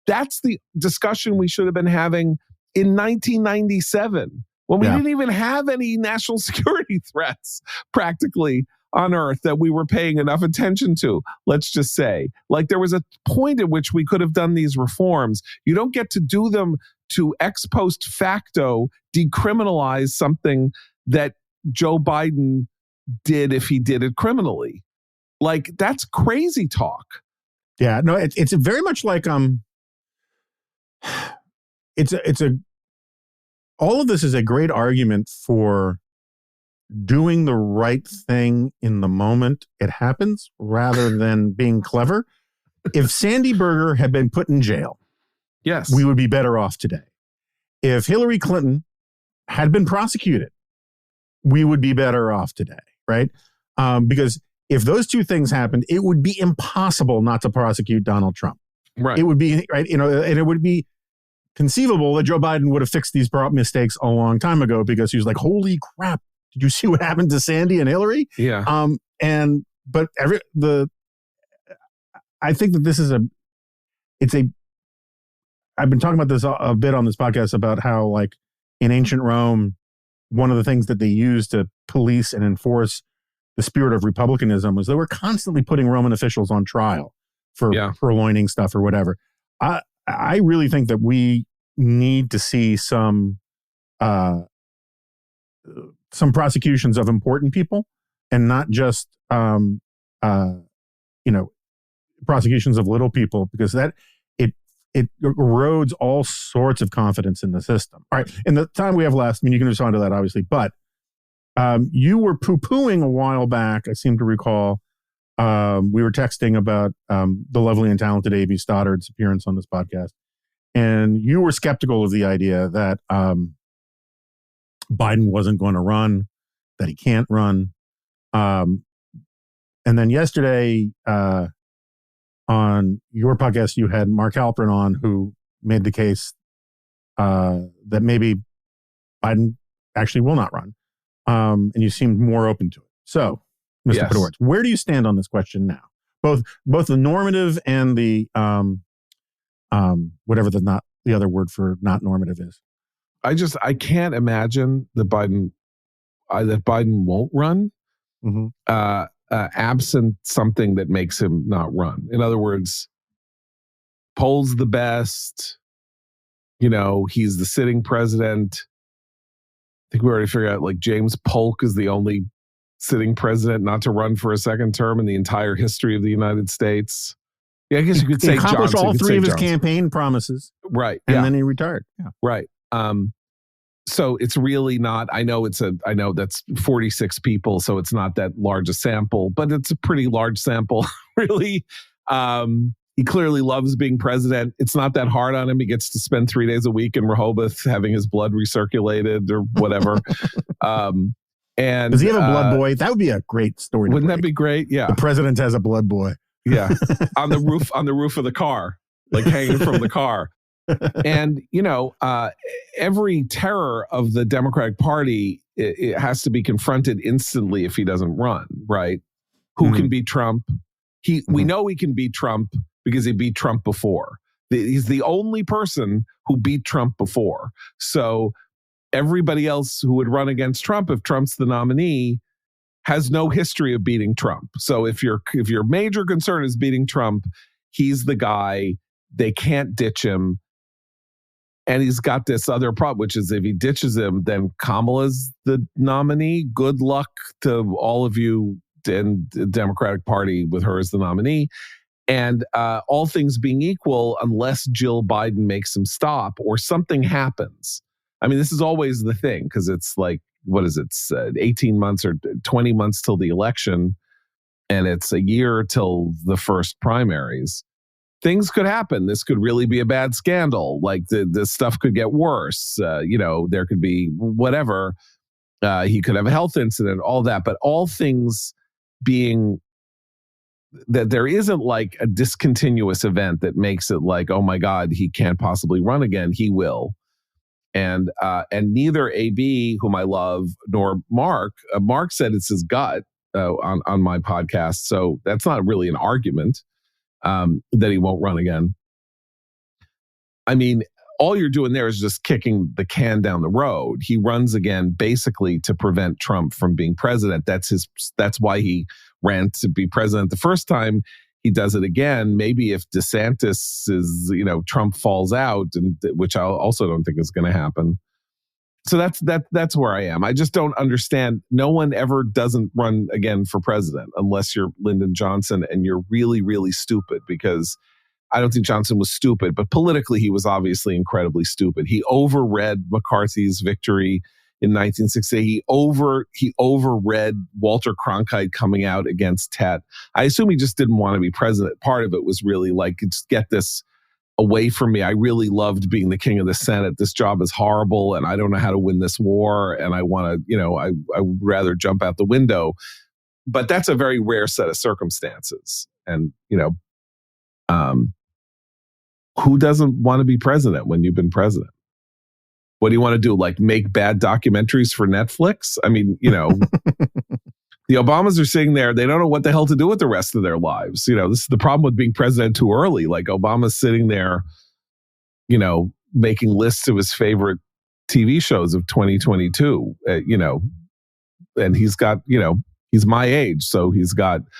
that's the discussion we should have been having in 1997 when we didn't even have any national security threats practically on Earth that we were paying enough attention to, let's just say. Like, there was a point at which we could have done these reforms. You don't get to do them to ex post facto decriminalize something that Joe Biden did if he did it criminally. Like, that's crazy talk. Yeah, no, it's very much like all of this is a great argument for doing the right thing in the moment it happens rather than being clever. If Sandy Berger had been put in jail, yes, we would be better off today. If Hillary Clinton had been prosecuted, we would be better off today, right? Because if those two things happened, it would be impossible not to prosecute Donald Trump. Right. It would be, right, and it would be conceivable that Joe Biden would have fixed these mistakes a long time ago because he was like, holy crap, did you see what happened to Sandy and Hillary? Yeah. But I think that this is I've been talking about this a bit on this podcast about how, like, in ancient Rome, one of the things that they used to police and enforce the spirit of republicanism was they were constantly putting Roman officials on trial for purloining stuff or whatever. I really think that we need to see some prosecutions of important people and not just prosecutions of little people, because that it erodes all sorts of confidence in the system. All right, in the time we have left, I mean, you can respond to that obviously, but you were poo-pooing a while back, I seem to recall. We were texting about the lovely and talented A.B. Stoddard's appearance on this podcast. And you were skeptical of the idea that Biden wasn't going to run, that he can't run. And then yesterday on your podcast, you had Mark Halperin on, who made the case that maybe Biden actually will not run. And you seemed more open to it. So, Mr. Podhoretz, where do you stand on this question now? Both the normative and the whatever the other word for not normative is. I can't imagine that Biden won't run, absent something that makes him not run. In other words, polls the best. He's the sitting president. I think we already figured out, like, James Polk is the only sitting president not to run for a second term in the entire history of the United States. Yeah, I guess you could say Johnson. He accomplished all three of his campaign promises. Right. And then he retired. Yeah. Right. So it's really not, I know that's 46 people, so it's not that large a sample, but it's a pretty large sample, really. He clearly loves being president. It's not that hard on him. He gets to spend 3 days a week in Rehoboth having his blood recirculated or whatever. And does he have a blood boy? That would be a great story. Wouldn't that be great? Yeah. The president has a blood boy. Yeah. on the roof of the car, like hanging from the car. And, every terror of the Democratic Party, it has to be confronted instantly if he doesn't run, right? Who can beat Trump? We know he can beat Trump because he beat Trump before. He's the only person who beat Trump before. So everybody else who would run against Trump, if Trump's the nominee, has no history of beating Trump. So if your major concern is beating Trump, he's the guy. They can't ditch him. And he's got this other problem, which is if he ditches him, then Kamala's the nominee. Good luck to all of you in the Democratic Party with her as the nominee. And all things being equal, unless Jill Biden makes him stop or something happens. I mean, this is always the thing, because it's like, what is it? It's 18 months or 20 months till the election, and it's a year till the first primaries. things could happen. This could really be a bad scandal. Like the stuff could get worse. There could be whatever. He could have a health incident, all that. But all things being that there isn't like a discontinuous event that makes it like, oh my God, he can't possibly run again. He will. And neither AB, whom I love, nor Mark. Mark said it's his gut on my podcast. So that's not really an argument that he won't run again. I mean, all you're doing there is just kicking the can down the road. He runs again basically to prevent Trump from being president. That's why he ran to be president the first time. He does it again. Maybe if DeSantis is, Trump falls out, and which I also don't think is going to happen. So that's where I am. I just don't understand. No one ever doesn't run again for president unless you're Lyndon Johnson and you're really, really stupid, because I don't think Johnson was stupid, but politically he was obviously incredibly stupid. He overread McCarthy's victory in 1960. He overread Walter Cronkite coming out against Tet. I assume he just didn't want to be president. Part of it was really like, just get this away from me. I really loved being the king of the Senate. This job is horrible and I don't know how to win this war. And I want to, I would rather jump out the window. But that's a very rare set of circumstances. And, who doesn't want to be president when you've been president? What do you want to do? Like make bad documentaries for Netflix? I mean, the Obamas are sitting there. They don't know what the hell to do with the rest of their lives. This is the problem with being president too early. Like Obama's sitting there, making lists of his favorite TV shows of 2022, and he's got, he's my age. So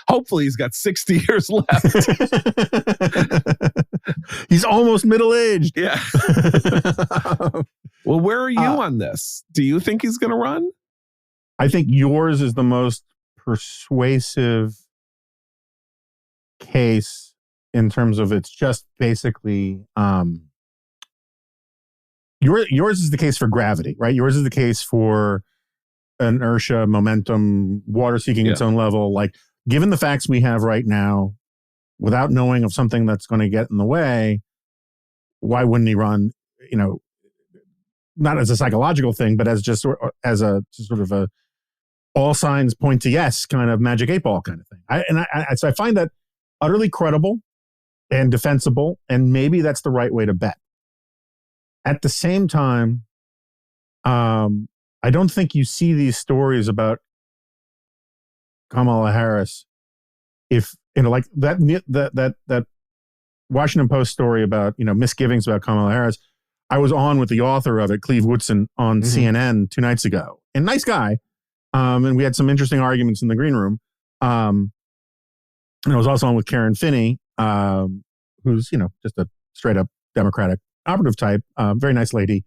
hopefully he's got 60 years left. He's almost middle-aged. Yeah. Well, where are you on this? Do you think he's going to run? I think yours is the most persuasive case in terms of it's just basically yours is the case for gravity, right? Yours is the case for inertia, momentum, water seeking its own level. Like, given the facts we have right now, without knowing of something that's going to get in the way, why wouldn't he run? Not as a psychological thing, but as just as a sort of a all signs point to yes kind of magic 8-ball kind of thing. So I find that utterly credible and defensible, and maybe that's the right way to bet. At the same time, I don't think you see these stories about Kamala Harris like that Washington Post story about, misgivings about Kamala Harris. I was on with the author of it, Cleve Woodson, on CNN 2 nights ago. And nice guy. And we had some interesting arguments in the green room. And I was also on with Karen Finney, who's, just a straight up Democratic operative type. Very nice lady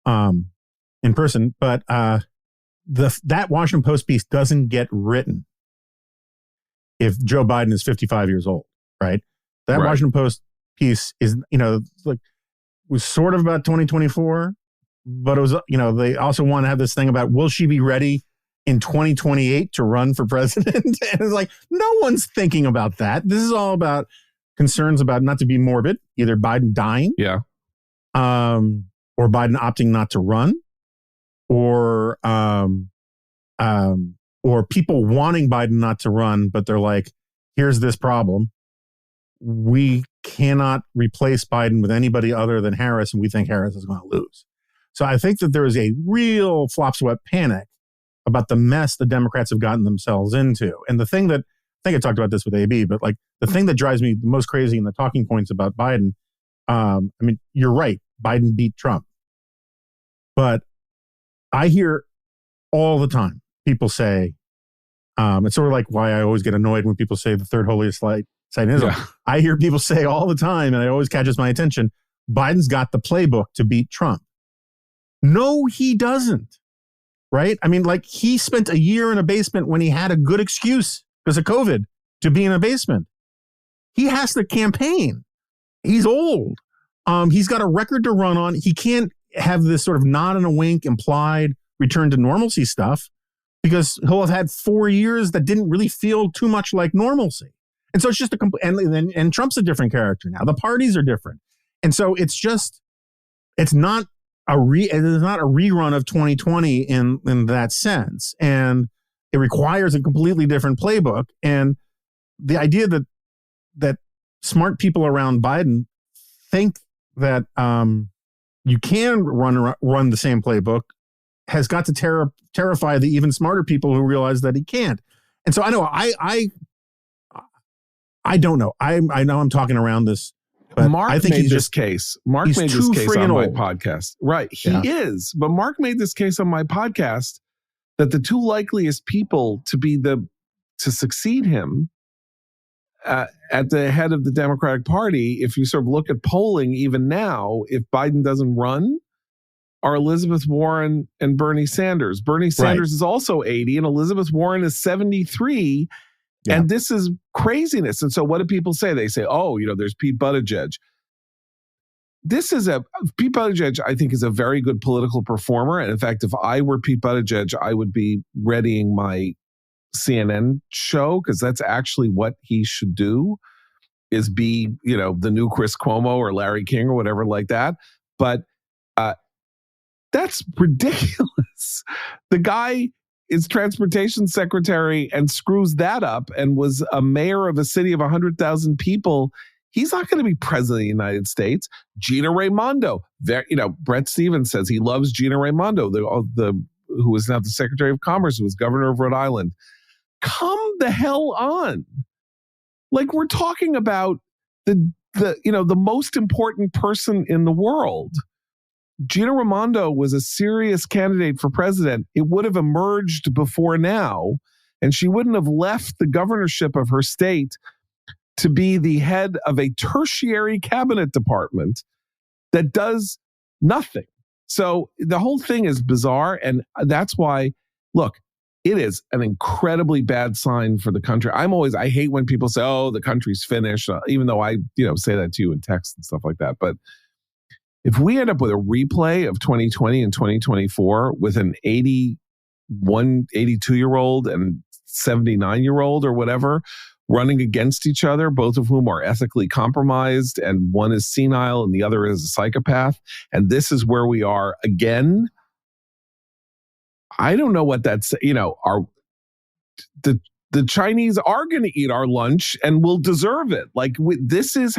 in person. But that Washington Post piece doesn't get written if Joe Biden is 55 years old, right? That right. Washington Post piece is, was sort of about 2024, but it was, they also want to have this thing about, will she be ready in 2028 to run for president? And it's like, no one's thinking about that. This is all about concerns about, not to be morbid, either Biden dying, or Biden opting not to run, or people wanting Biden not to run, but they're like, here's this problem. We cannot replace Biden with anybody other than Harris, and we think Harris is going to lose. So I think that there is a real flop sweat panic about the mess the Democrats have gotten themselves into. And the thing that, I think I talked about this with AB, but like the thing that drives me the most crazy in the talking points about Biden, you're right, Biden beat Trump. But I hear all the time people say, it's sort of like why I always get annoyed when people say the third holiest site in Israel. Yeah. I hear people say all the time, and it always catches my attention, Biden's got the playbook to beat Trump. No, he doesn't. Right? He spent a year in a basement when he had a good excuse because of COVID to be in a basement. He has to campaign. He's old. He's got a record to run on. He can't have this sort of nod and a wink implied return to normalcy stuff because he'll have had 4 years that didn't really feel too much like normalcy. And so it's just and Trump's a different character now. The parties are different. And so it's not a rerun of 2020 in that sense. And it requires a completely different playbook. And the idea that smart people around Biden think that you can run the same playbook has got to terrify the even smarter people who realize that he can't. And so I know I don't know. I know I'm talking around this. But Mark I think made this case. Mark made this case on my podcast. Right. He is. But Mark made this case on my podcast that the two likeliest people to succeed him at the head of the Democratic Party, if you sort of look at polling even now, if Biden doesn't run, are Elizabeth Warren and Bernie Sanders. Bernie Sanders is also 80 and Elizabeth Warren is 73. Yeah. And this is craziness. And so what do people say? They say, oh, there's Pete Buttigieg. Pete Buttigieg, I think, is a very good political performer. And in fact, if I were Pete Buttigieg, I would be readying my CNN show, because that's actually what he should do, is be, the new Chris Cuomo or Larry King or whatever like that. But that's ridiculous. The guy is transportation secretary and screws that up and was a mayor of a city of 100,000 people. He's not going to be president of the United States. Gina Raimondo, Brett Stevens says he loves Gina Raimondo, who is now the Secretary of Commerce, who was governor of Rhode Island. Come the hell on. Like, we're talking about the most important person in the world. Gina Raimondo was a serious candidate for president. It would have emerged before now, and she wouldn't have left the governorship of her state to be the head of a tertiary cabinet department that does nothing. So the whole thing is bizarre, and that's why, look, it is an incredibly bad sign for the country. I hate when people say, oh, the country's finished, even though I, say that to you in text and stuff like that. But if we end up with a replay of 2020 and 2024 with an 82-year-old and 79-year-old or whatever running against each other, both of whom are ethically compromised, and one is senile and the other is a psychopath, and this is where we are again, I don't know what that's, the Chinese are going to eat our lunch and will deserve it. Like, this is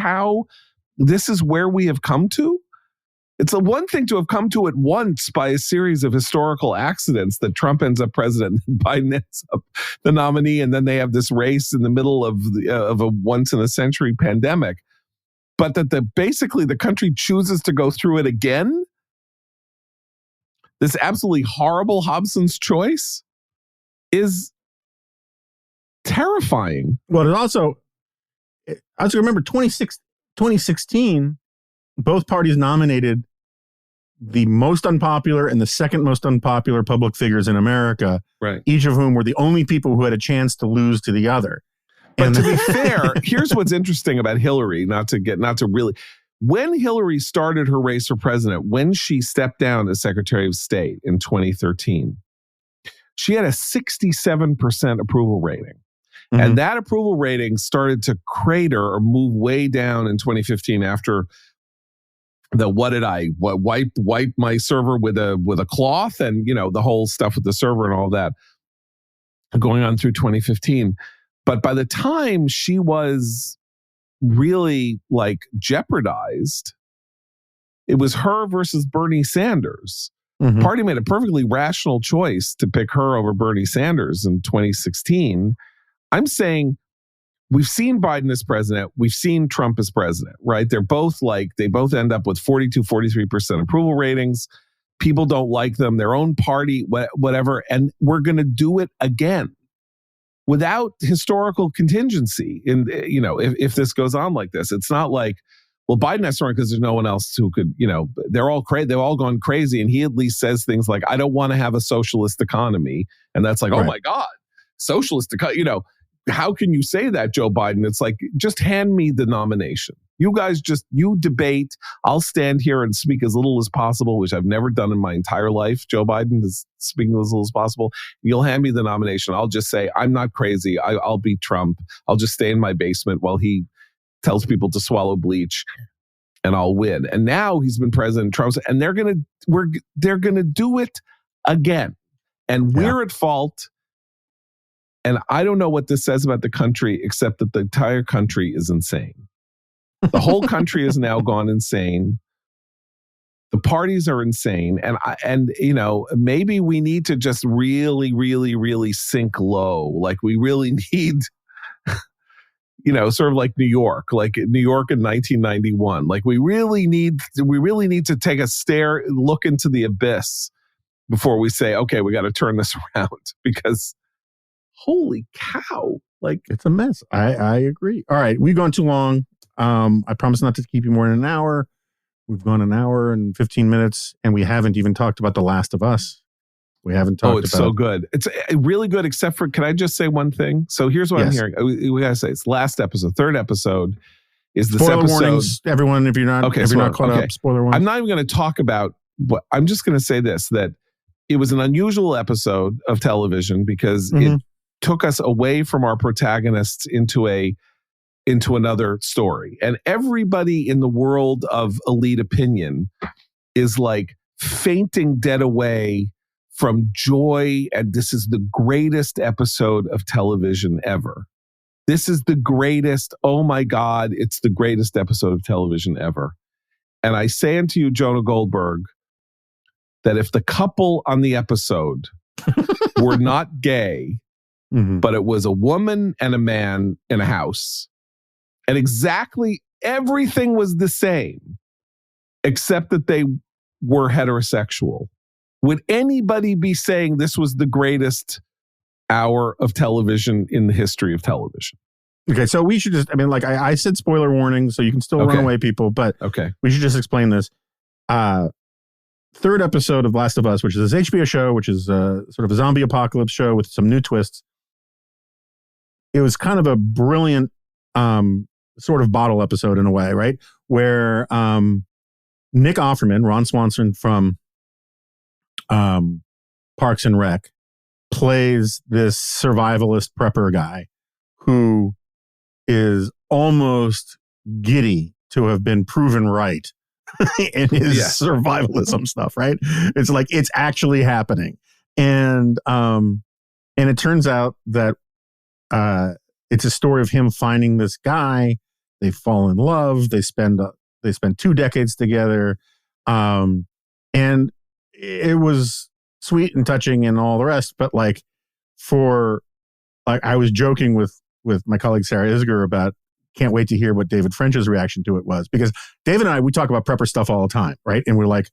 where we have come to. It's a one thing to have come to it once by a series of historical accidents that Trump ends up president and Biden ends up the nominee, and then they have this race in the middle of a once-in-a-century pandemic. But that basically the country chooses to go through it again, this absolutely horrible Hobson's choice, is terrifying. Well, I also remember 2016, both parties nominated the most unpopular and the second most unpopular public figures in America, right? Each of whom were the only people who had a chance to lose to the other. But to be fair, here's what's interesting about Hillary, when Hillary started her race for president, when she stepped down as Secretary of State in 2013, she had a 67% approval rating. Mm-hmm. And that approval rating started to crater or move way down in 2015 after wipe my server with a cloth, and the whole stuff with the server and all that going on through 2015. But by the time she was really jeopardized, it was her versus Bernie Sanders. Mm-hmm. Party made a perfectly rational choice to pick her over Bernie Sanders in 2016. I'm saying we've seen Biden as president. We've seen Trump as president, right? They both end up with 42, 43% approval ratings. People don't like them, their own party, whatever. And we're going to do it again without historical contingency. If this goes on like this, it's not like, well, Biden has to run because there's no one else who could, they're all crazy. They've all gone crazy. And he at least says things like, I don't want to have a socialist economy. And that's like, right. Oh my God, socialist economy, how can you say that, Joe Biden? It's like, just hand me the nomination. You guys you debate. I'll stand here and speak as little as possible, which I've never done in my entire life. Joe Biden is speaking as little as possible. You'll hand me the nomination. I'll just say, I'm not crazy. I'll beat Trump. I'll just stay in my basement while he tells people to swallow bleach, and I'll win. And now he's been President Trump, and they're gonna do it again. And we're at fault. And I don't know what this says about the country, except that the entire country is insane. The whole country has now gone insane. The parties are insane. And maybe we need to just really, really, really sink low. Like we really need, sort of like New York in 1991. Like we really need to take a look into the abyss before we say, okay, we got to turn this around, because holy cow, like it's a mess. I agree. All right, we've gone too long. I promise not to keep you more than an hour. We've gone an hour and 15 minutes, and we haven't even talked about The Last of Us. We haven't talked about... Oh, it's so good. It's really good, except for, can I just say one thing? So here's what I'm hearing. We got to say, it's last episode, third episode is this spoiler episode. Warnings, everyone, if you're not caught up, spoiler warnings. I'm not even going to talk about what, I'm just going to say this, that it was an unusual episode of television because it took us away from our protagonists into another story. And everybody in the world of elite opinion is like fainting dead away from joy. And this is the greatest episode of television ever. This is the greatest. Oh my God, it's the greatest episode of television ever. And I say unto you, Jonah Goldberg, that if the couple on the episode were not gay, but it was a woman and a man in a house, and exactly everything was the same, except that they were heterosexual, would anybody be saying this was the greatest hour of television in the history of television? Okay, so we should just, I said spoiler warning, so you can still run away, people, but we should just explain this. Third episode of Last of Us, which is this HBO show, which is sort of a zombie apocalypse show with some new twists. It was kind of a brilliant sort of bottle episode in a way, right? Where Nick Offerman, Ron Swanson from Parks and Rec, plays this survivalist prepper guy who is almost giddy to have been proven right in his survivalism stuff, right? It's like, it's actually happening. And it turns out that it's a story of him finding this guy. They fall in love. They spend 2 decades together. And it was sweet and touching and all the rest. But I was joking with my colleague Sarah Isger about, can't wait to hear what David French's reaction to it was, because David and I, we talk about prepper stuff all the time, right? And we're like,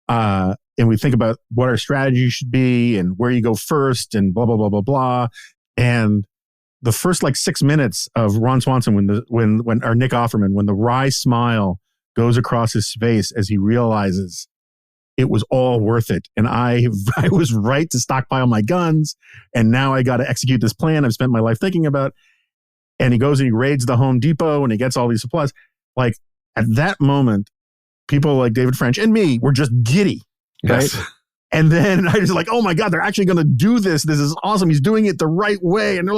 and we think about what our strategy should be and where you go first and blah, blah, blah, blah, blah. And the first 6 minutes of Ron Swanson, when our Nick Offerman, when the wry smile goes across his face as he realizes it was all worth it. And I was right to stockpile my guns. And now I got to execute this plan I've spent my life thinking about. And he goes and he raids the Home Depot and he gets all these supplies. Like, at that moment, people like David French and me were just giddy, right? Yes. And then I was like, oh my God, they're actually going to do this. This is awesome. He's doing it the right way. And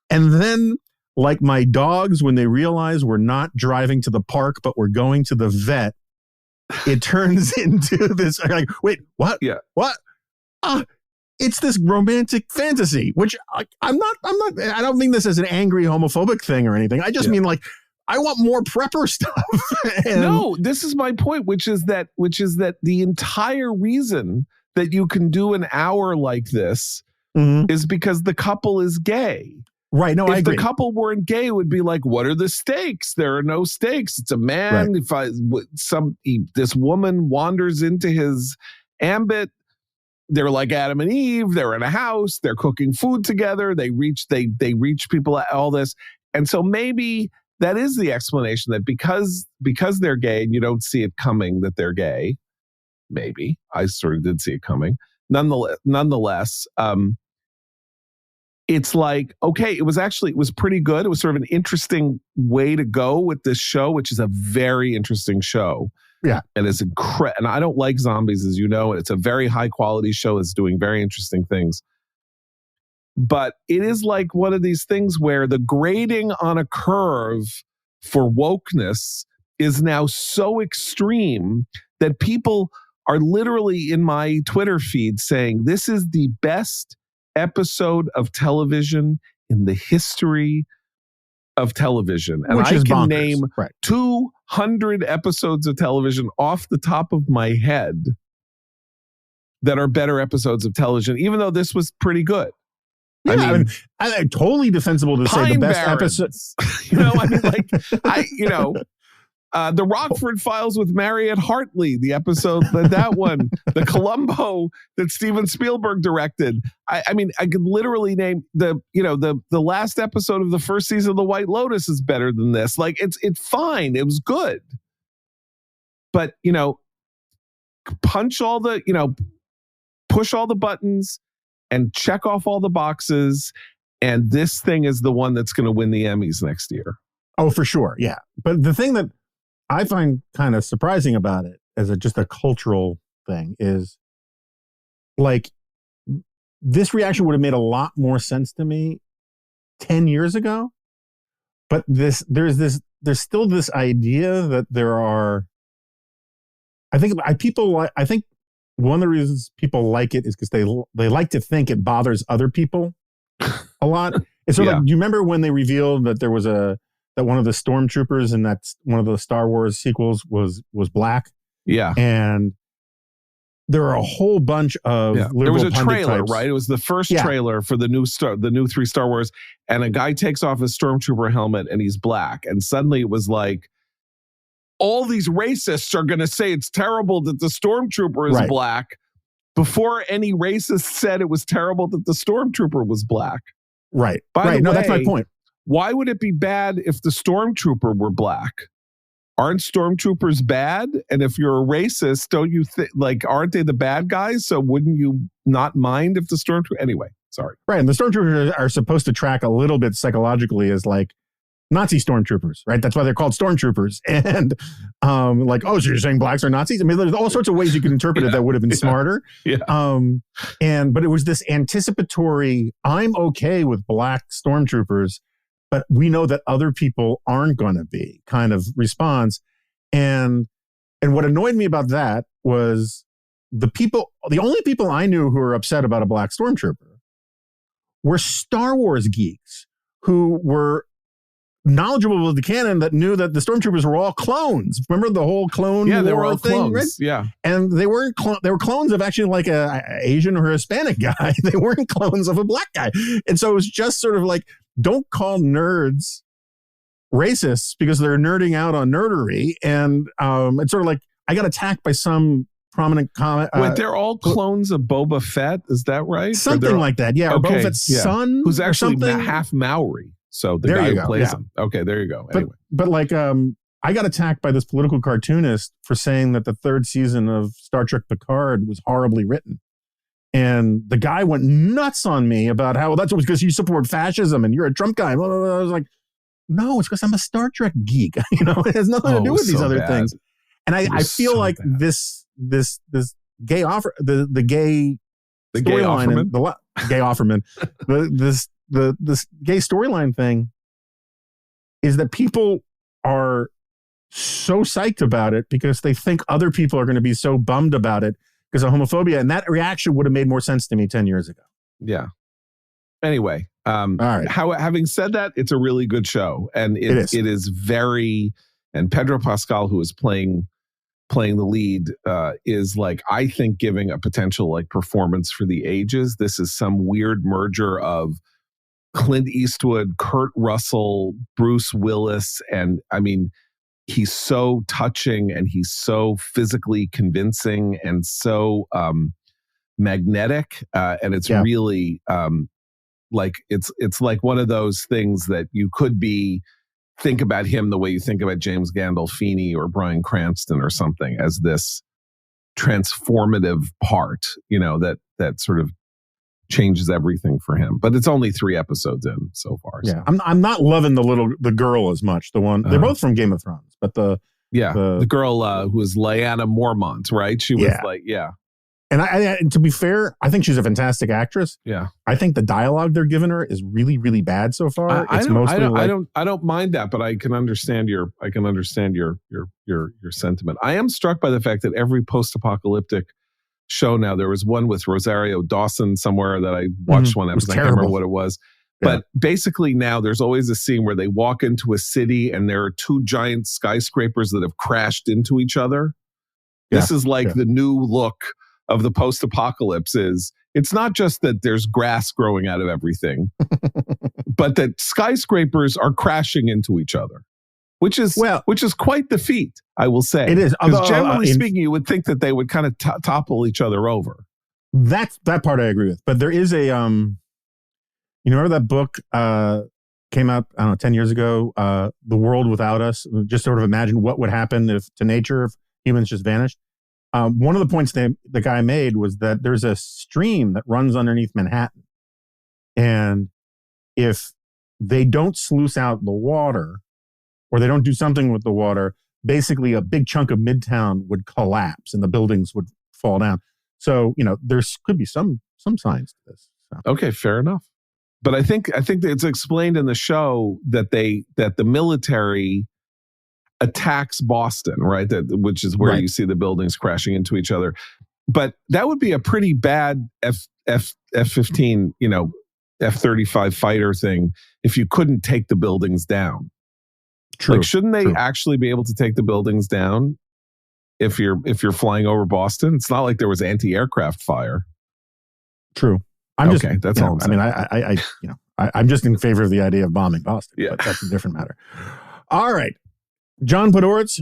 and then, like my dogs, when they realize we're not driving to the park, but we're going to the vet, it turns into this, like, wait, what? Yeah. What? It's this romantic fantasy, which I don't mean this as an angry homophobic thing or anything. I just mean I want more prepper stuff. No, this is my point, which is that the entire reason that you can do an hour like this is because the couple is gay. Right. No, I agree. If the couple weren't gay, it would be like, what are the stakes? There are no stakes. It's a man. Right. This woman wanders into his ambit. They're like Adam and Eve. They're in a house. They're cooking food together. They reach people at all this. And so maybe that is the explanation, that because they're gay and you don't see it coming that they're gay. Maybe I sort of did see it coming. Nonetheless, it's like, okay, it was pretty good. It was sort of an interesting way to go with this show, which is a very interesting show. Yeah. And it's incredible. And I don't like zombies, as you know. It's a very high quality show that's doing very interesting things. But it is like one of these things where the grading on a curve for wokeness is now so extreme that people are literally in my Twitter feed saying this is the best episode of television in the history of television. And Which I is can bonkers. name Right. 200 episodes of television off the top of my head that are better episodes of television, even though this was pretty good. Yeah, I mean, totally defensible to say the best episode. The Rockford Files with Mariette Hartley, the episode that one, the Columbo that Steven Spielberg directed. I mean, I could literally name the last episode of the first season of The White Lotus is better than this. Like it's fine. It was good, but push all the buttons and check off all the boxes. And this thing is the one that's going to win the Emmys next year. Oh, for sure. Yeah. But the thing that I find kind of surprising about it as just a cultural thing is like this reaction would have made a lot more sense to me 10 years ago. But there's still this idea that there are, I think one of the reasons people like it is because they like to think it bothers other people a lot. It's sort of like, do you remember when they revealed that there was that one of the stormtroopers in that one of the Star Wars sequels was black? Yeah. And there are a whole bunch of liberal there was a trailer, types. Right? It was the first trailer for the new 3 Star Wars, and a guy takes off his stormtrooper helmet and he's black, and suddenly it was like, all these racists are going to say it's terrible that the stormtrooper is black before any racist said it was terrible that the stormtrooper was black. Right. By the way, that's my point. Why would it be bad if the stormtrooper were black? Aren't stormtroopers bad? And if you're a racist, don't you aren't they the bad guys? So wouldn't you not mind if the stormtrooper? Anyway, sorry. Right. And the stormtroopers are supposed to track a little bit psychologically as like Nazi stormtroopers, right? That's why they're called stormtroopers. And so you're saying blacks are Nazis? I mean, there's all sorts of ways you can interpret it that would have been smarter. Yeah. But it was this anticipatory, I'm okay with black stormtroopers, but we know that other people aren't going to be kind of response. And what annoyed me about that was the only people I knew who were upset about a black stormtrooper were Star Wars geeks who were knowledgeable of the canon that knew that the stormtroopers were all clones. Remember the whole clone they were all thing, clones. right? Yeah. And they weren't they were clones of actually like a Asian or Hispanic guy. They weren't clones of a black guy. And so it was just sort of like, don't call nerds racists because they're nerding out on nerdery. And it's sort of like I got attacked by some prominent comment. Wait, they're all clones of Boba Fett, is that right? Something like that, yeah. Okay, or Boba Fett's son, who's actually something. half Maori. So the there guy you who go, plays him. Okay, there you go. Anyway. But I got attacked by this political cartoonist for saying that the 3rd season of Star Trek Picard was horribly written. And the guy went nuts on me about how that's because you support fascism and you're a Trump guy. Blah, blah, blah. I was like, no, it's because I'm a Star Trek geek. It has nothing to do with these other things. And I feel so like bad. this gay offer the gay storyline, gay Offerman, this gay storyline thing is that people are so psyched about it because they think other people are going to be so bummed about it because of homophobia. And that reaction would have made more sense to me 10 years ago. Yeah. Anyway, all right. Having said that, it's a really good show. And it is very, and Pedro Pascal, who is playing the lead, is like, I think, giving a potential like performance for the ages. This is some weird merger of Clint Eastwood, Kurt Russell, Bruce Willis. And I mean, he's so touching and he's so physically convincing and so magnetic. And it's really like, it's like one of those things that you could think about him the way you think about James Gandolfini or Bryan Cranston or something, as this transformative part, that sort of changes everything for him. But it's only 3 episodes in so far. Yeah, so. I'm not loving the girl as much. The one they're both from Game of Thrones, but the girl who was Lyanna Mormont, right? She was And I to be fair, I think she's a fantastic actress. Yeah, I think the dialogue they're giving her is really, really bad so far. I don't mind that, but I can understand your sentiment. I am struck by the fact that every post-apocalyptic show now, there was one with Rosario Dawson somewhere that I watched one episode. I can't remember what it was. But basically now there's always a scene where they walk into a city and there are 2 giant skyscrapers that have crashed into each other. This is like the new look of the post-apocalypse. It's not just that there's grass growing out of everything, but that skyscrapers are crashing into each other, which is quite the feat, I will say. It is. Because generally speaking, you would think that they would kind of topple each other over. That part I agree with. But there is a, you remember that book came out, I don't know, 10 years ago, The World Without Us? Just sort of imagine what would happen to nature if humans just vanished. One of the points the guy made was that there's a stream that runs underneath Manhattan. And if they don't sluice out the water, or they don't do something with the water, basically a big chunk of Midtown would collapse and the buildings would fall down. So, there could be some signs to this. So. Okay, fair enough. But I think that it's explained in the show that the military attacks Boston, right? Which is where you see the buildings crashing into each other. But that would be a pretty bad F-15, F-35 fighter thing if you couldn't take the buildings down. True. Like, shouldn't they actually be able to take the buildings down if you're flying over Boston? It's not like there was anti-aircraft fire. True. That's all I'm saying. I mean, I'm just in favor of the idea of bombing Boston, but that's a different matter. All right. John Podhoretz,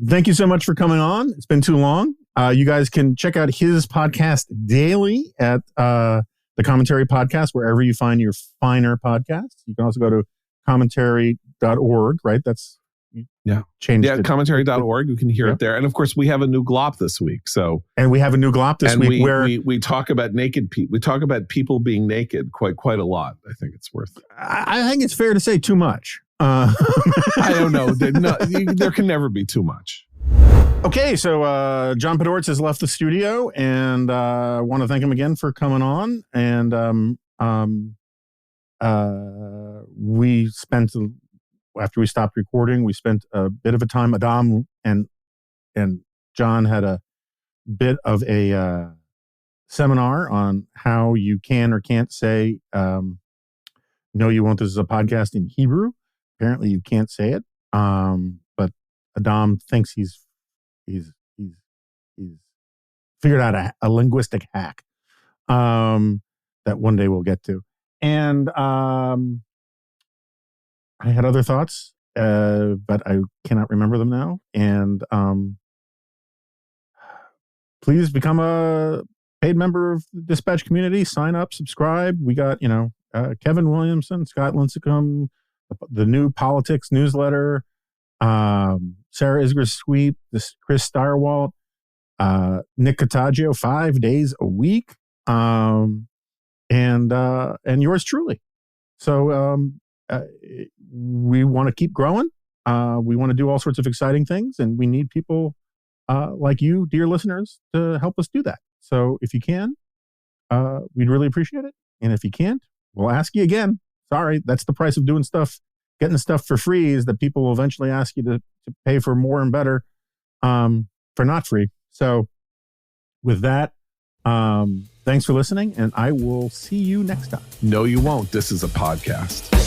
thank you so much for coming on. It's been too long. You guys can check out his podcast daily at the Commentary Podcast, wherever you find your finer podcasts. You can also go to commentary.org, right? That's changed. Yeah, commentary.org. You can hear it there. And of course, we have a new glop this week. And we have a new glop this week where we talk about naked people. We talk about people being naked quite a lot. I think it's worth. I think it's fair to say too much. I don't know. There can never be too much. Okay, so John Podhoretz has left the studio, and I want to thank him again for coming on. And we spent, after we stopped recording, we spent a bit of a time. Adam and John had a bit of a seminar on how you can or can't say "No, you won't." This is a podcast in Hebrew. Apparently, you can't say it, but Adam thinks he's figured out a linguistic hack that one day we'll get to. And I had other thoughts, but I cannot remember them now. And please become a paid member of the Dispatch community. Sign up, subscribe. We got Kevin Williamson, Scott Lincecum, the new politics newsletter, Sarah Isger's Sweep, Chris Starwalt, Nick Cottaggio 5 days a week, and yours truly. So we want to keep growing. We want to do all sorts of exciting things, and we need people like you, dear listeners, to help us do that. So if you can, we'd really appreciate it. And if you can't, we'll ask you again. Sorry, that's the price of doing stuff. Getting stuff for free is that people will eventually ask you to pay for more and better for not free. So with that, thanks for listening, and I will see you next time. No, you won't. This is a podcast.